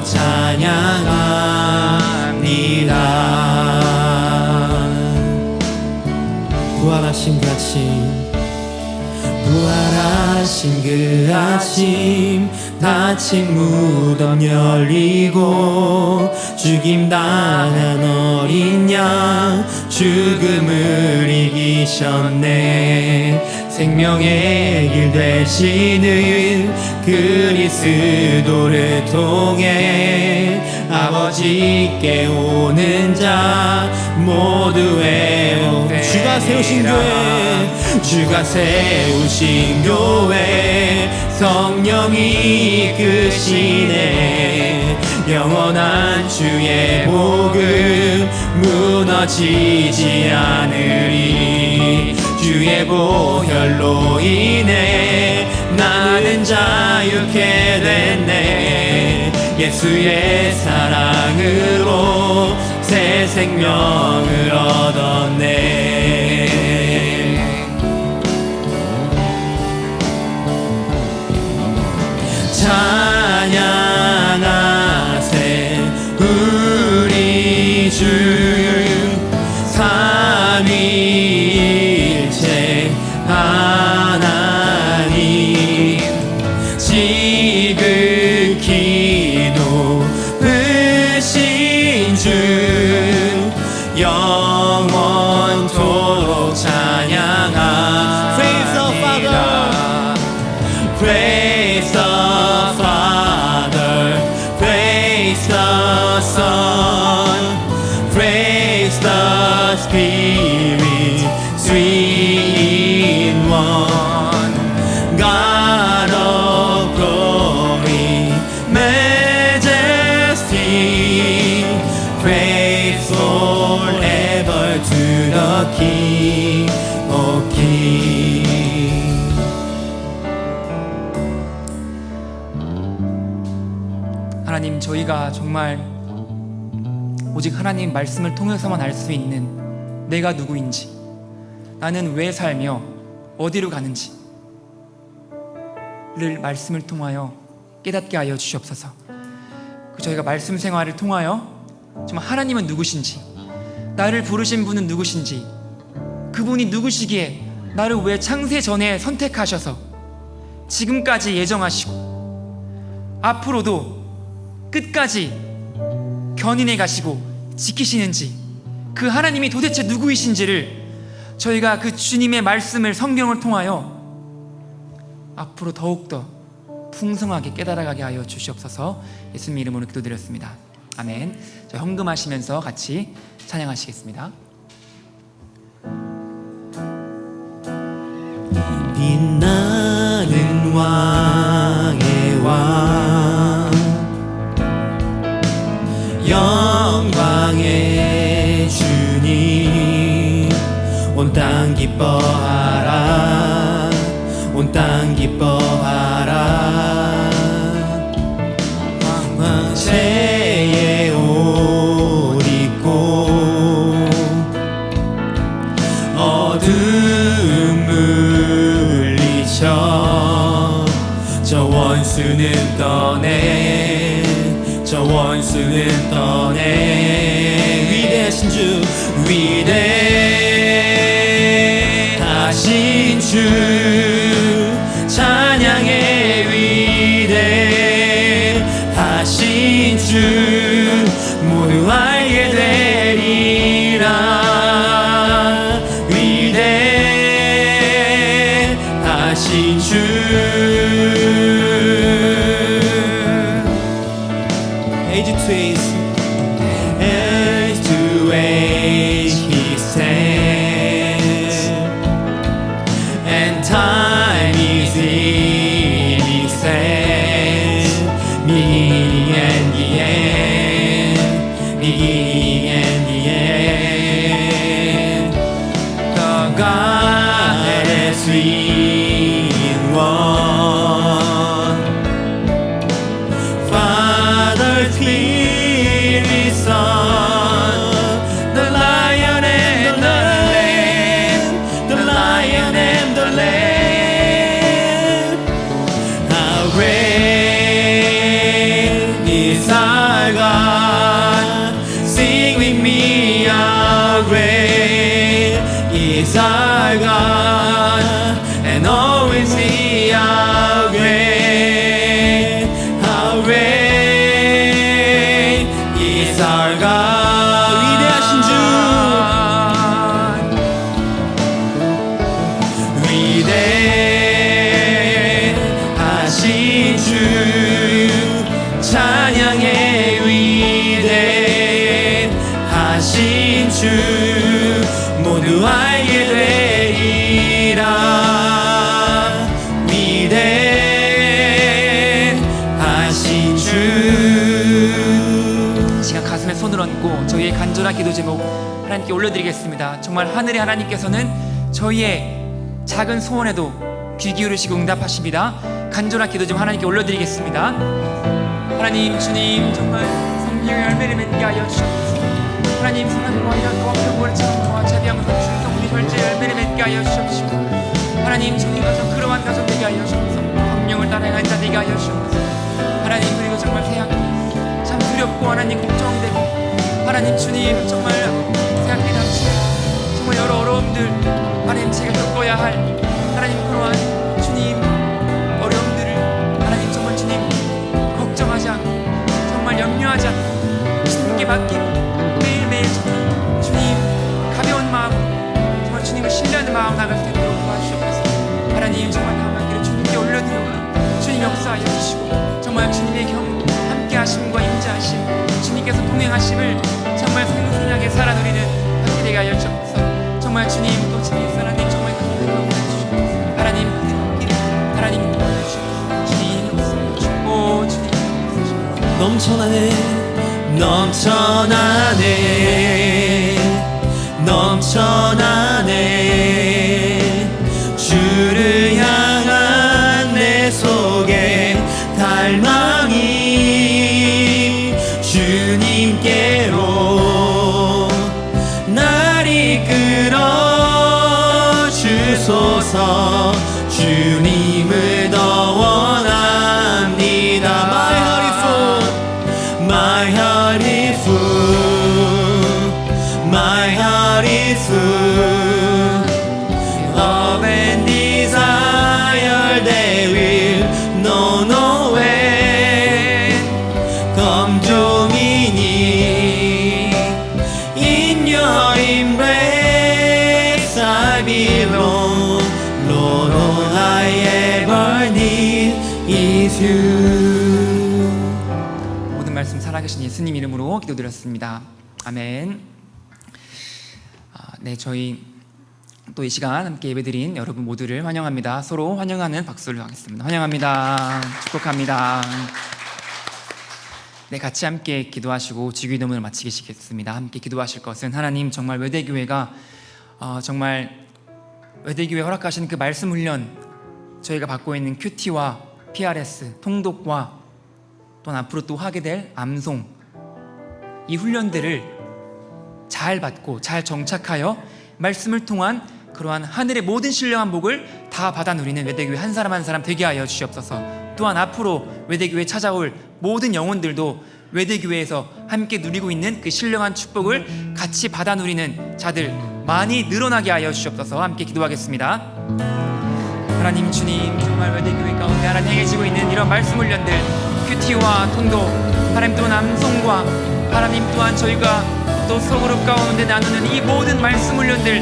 찬양합니다. 부활하신 그 아침 닫힌 무덤 열리고 죽임당한 어린 양 죽음을 이기셨네. 생명의 길 되시는 그리스도를 통해 아버지께 오는 자 모두 회복되리라. 주가 세우신 교회 성령이 이끄시네. 영원한 주의 복음 무너지지 않으리. 주의 보혈로 인해 나는 자유케 됐네. 예수의 사랑으로 새 생명을 얻었네. 찬양하세 우리 주 삼위일체 하나님 지극히 높으신 주 영원토록 찬양합니다. Praise the Father, praise the Son, praise the Spirit, three in one. God of glory, majesty, praise forever to the King of Kings. 하나님, 저희가 정말 오직 하나님 말씀을 통해서만 알 수 있는 내가 누구인지, 나는 왜 살며 어디로 가는지를 말씀을 통하여 깨닫게 하여 주시옵소서. 저희가 말씀 생활을 통하여 정말 하나님은 누구신지, 나를 부르신 분은 누구신지, 그분이 누구시기에 나를 왜 창세 전에 선택하셔서 지금까지 예정하시고 앞으로도 끝까지 견인해 가시고 지키시는지, 그 하나님이 도대체 누구이신지를 저희가 그 주님의 말씀을 성경을 통하여 앞으로 더욱더 풍성하게 깨달아가게 하여 주시옵소서. 예수님 이름으로 기도드렸습니다. 아멘. 저희 헌금하시면서 같이 찬양하시겠습니다. 빛나는 왕의 왕, 영광의 주님, 온 땅 기뻐하라, 온 땅 기뻐하라. 황제의 옷 입고 어둠 물리쳐 저 원수는 떠내, 저 원수는 떠내. 위대하신 주, 위대하신 주, 찬양의 위대하신 주, 모두 알게 되리라. 위대하신 주, age to age, age to age he stands, and time is in his hands. Beginning and the end, beginning and the end. The God has been one, Father, Spirit, Son, the Lion and the Lamb, the Lion and the Lamb. How great is our God? Sing with me, how great is our God, and always see how great is our God. 위대하신 주, 위대하신 주, 찬양의 위대하신 주, 모두 알게 되리라. 위대하신 주. 시간 가슴에 손을 얹고 저희의 간절한 기도 제목 하나님께 올려드리겠습니다. 정말 하늘의 하나님께서는 저희의 작은 소원에도 귀 기울이시고 응답하십니다. 간절한 기도 제목 하나님께 올려드리겠습니다. 하나님, 주님, 정말 성령의 열매를 맺게 하여 주옵소서. 하나님, 사랑과 희락과 평강과 찬송과 자비함으로 충성으로 절제 열매를 맺게 하여 주옵시고, 하나님, 정의 가정 그러한 가정 되게 하여 주옵소서. 성령을 따라 행한 자 되게 하여 주옵소서. 하나님, 그리고 정말 새학기 참 두렵고 하나님 걱정되고, 하나님 주님 정말 새학기 당시에 정말 여러 어려움들 하나님 제가 겪어야 할 하나님 그러한 주님 어려움들을 하나님 정말 주님 걱정하지 않고 정말 염려하지 않고 주님께 맡기고 매일매일 정말 주님 가벼운 마음 정말 주님을 신뢰하는 마음 나갈 수 있도록 도와주시옵소서. 하나님 정말 다음한 길을 주님께 올려드리오나 주님 역사하여 주시고 정말 주님의 함께 하심과 임재하심 주님께서 동행하심을 정말 생생하게 살아누리는 함께 되게 하여 주옵소서. 정말 주님 또 주님 하나님 정말 그분을 보내주시고 하나님 그들 길을 하나님 보내주시고 주님 역사하시고 주님 넘쳐나네, 넘쳐나네, 넘쳐나네. 주를 향한 내 속에 갈망이 주님께로 날 이끌어 주소서. 주님을 더 원합니다. My heart is full, my heart is full. is you. 모든 말씀 살아계신 예수님 이름으로 기도드렸습니다. 아멘. 네, 저희 또 이 시간 함께 예배드린 여러분 모두를 환영합니다. 서로 환영하는 박수를 하겠습니다. 환영합니다. 축복합니다. 네, 같이 함께 기도하시고 주기도문을 마치겠습니다. 함께 기도하실 것은 하나님, 정말 외대교회가 정말 외대교회 허락하신 그 말씀 훈련, 저희가 받고 있는 큐티와 PRS, 통독과 또는 앞으로 또 하게 될 암송, 이 훈련들을 잘 받고 잘 정착하여 말씀을 통한 그러한 하늘의 모든 신령한 복을 다 받아 누리는 외대교회 한 사람 한 사람 되게 하여 주시옵소서. 또한 앞으로 외대교회에 찾아올 모든 영혼들도 외대교회에서 함께 누리고 있는 그 신령한 축복을 같이 받아 누리는 자들 많이 늘어나게 하여 주시옵소서. 함께 기도하겠습니다. 하나님 주님, 정말 외대교회 가운데 하나님 행해지고 있는 이런 말씀 훈련들, 큐티와 통도, 하나님 또 남성과 하나님 또한 저희가 또 소그룹 가운데 나누는 이 모든 말씀 훈련들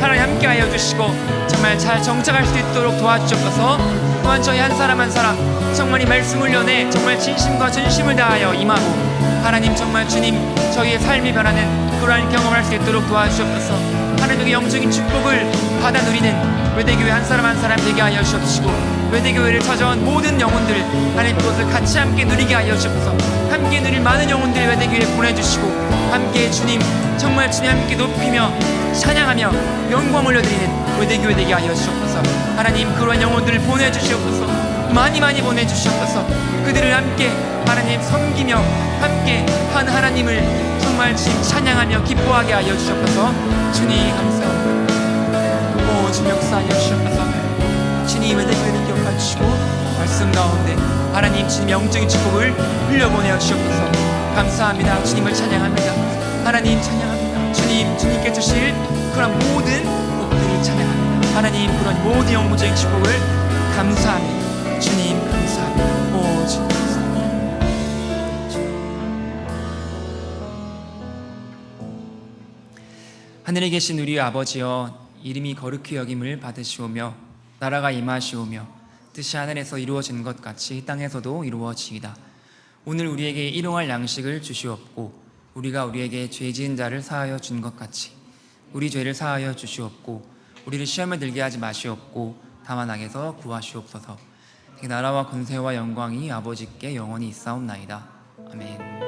하나님 함께 하여 주시고 정말 잘 정착할 수 있도록 도와주옵소서. 또한 저희 한 사람 한 사람 정말 이 말씀 훈련에 정말 진심과 전심을 다하여 임하고 하나님 정말 주님 저희의 삶이 변하는 그러한 경험을 할 수 있도록 도와주옵소서. 하나님의 영적인 축복을 받아 누리는 외대교회 한 사람 한 사람 되게 하여 주옵시고, 외대교회를 찾아온 모든 영혼들 하나님 그것을 같이 함께 누리게 하여 주옵소서. 함께 누릴 많은 영혼들 외대교회에 보내주시고 함께 주님 정말 주님 함께 높이며 찬양하며 영광 올려드리는 외대교회 되게 하여 주옵소서. 하나님 그러한 영혼들을 보내주시옵소서. 많이 보내주시옵소서. 그들을 함께 하나님 섬기며 함께 한 하나님을 정말 주님 찬양하며 기뻐하게 하여 주옵소서. 주님 감사합니다. 오 주님 역사하여 주옵소서. 주님 외대교회를 기억해 주시고 말씀 가운데 하나님 주님 영적인 축복을 흘려보내어 주옵소서. 감사합니다. 주님을 찬양합니다. 하나님 찬양합니다. 주님 주님께 주실 그런 모든 복들을 찬양합니다. 하나님 그런 모든 영적인 축복을 감사합니다. 주님 감사합니다. 오 주님 감사합니다. 하늘에 계신 우리 아버지여, 이름이 거룩히 여김을 받으시오며 나라가 임하시오며 뜻이 하늘에서 이루어진 것 같이 땅에서도 이루어지이다. 오늘 우리에게 일용할 양식을 주시옵고 우리가 우리에게 죄 지은 자를 사하여 준 것 같이 우리 죄를 사하여 주시옵고 우리를 시험에 들게 하지 마시옵고 다만 악에서 구하시옵소서. 나라와 권세와 영광이 아버지께 영원히 있사옵나이다. 아멘.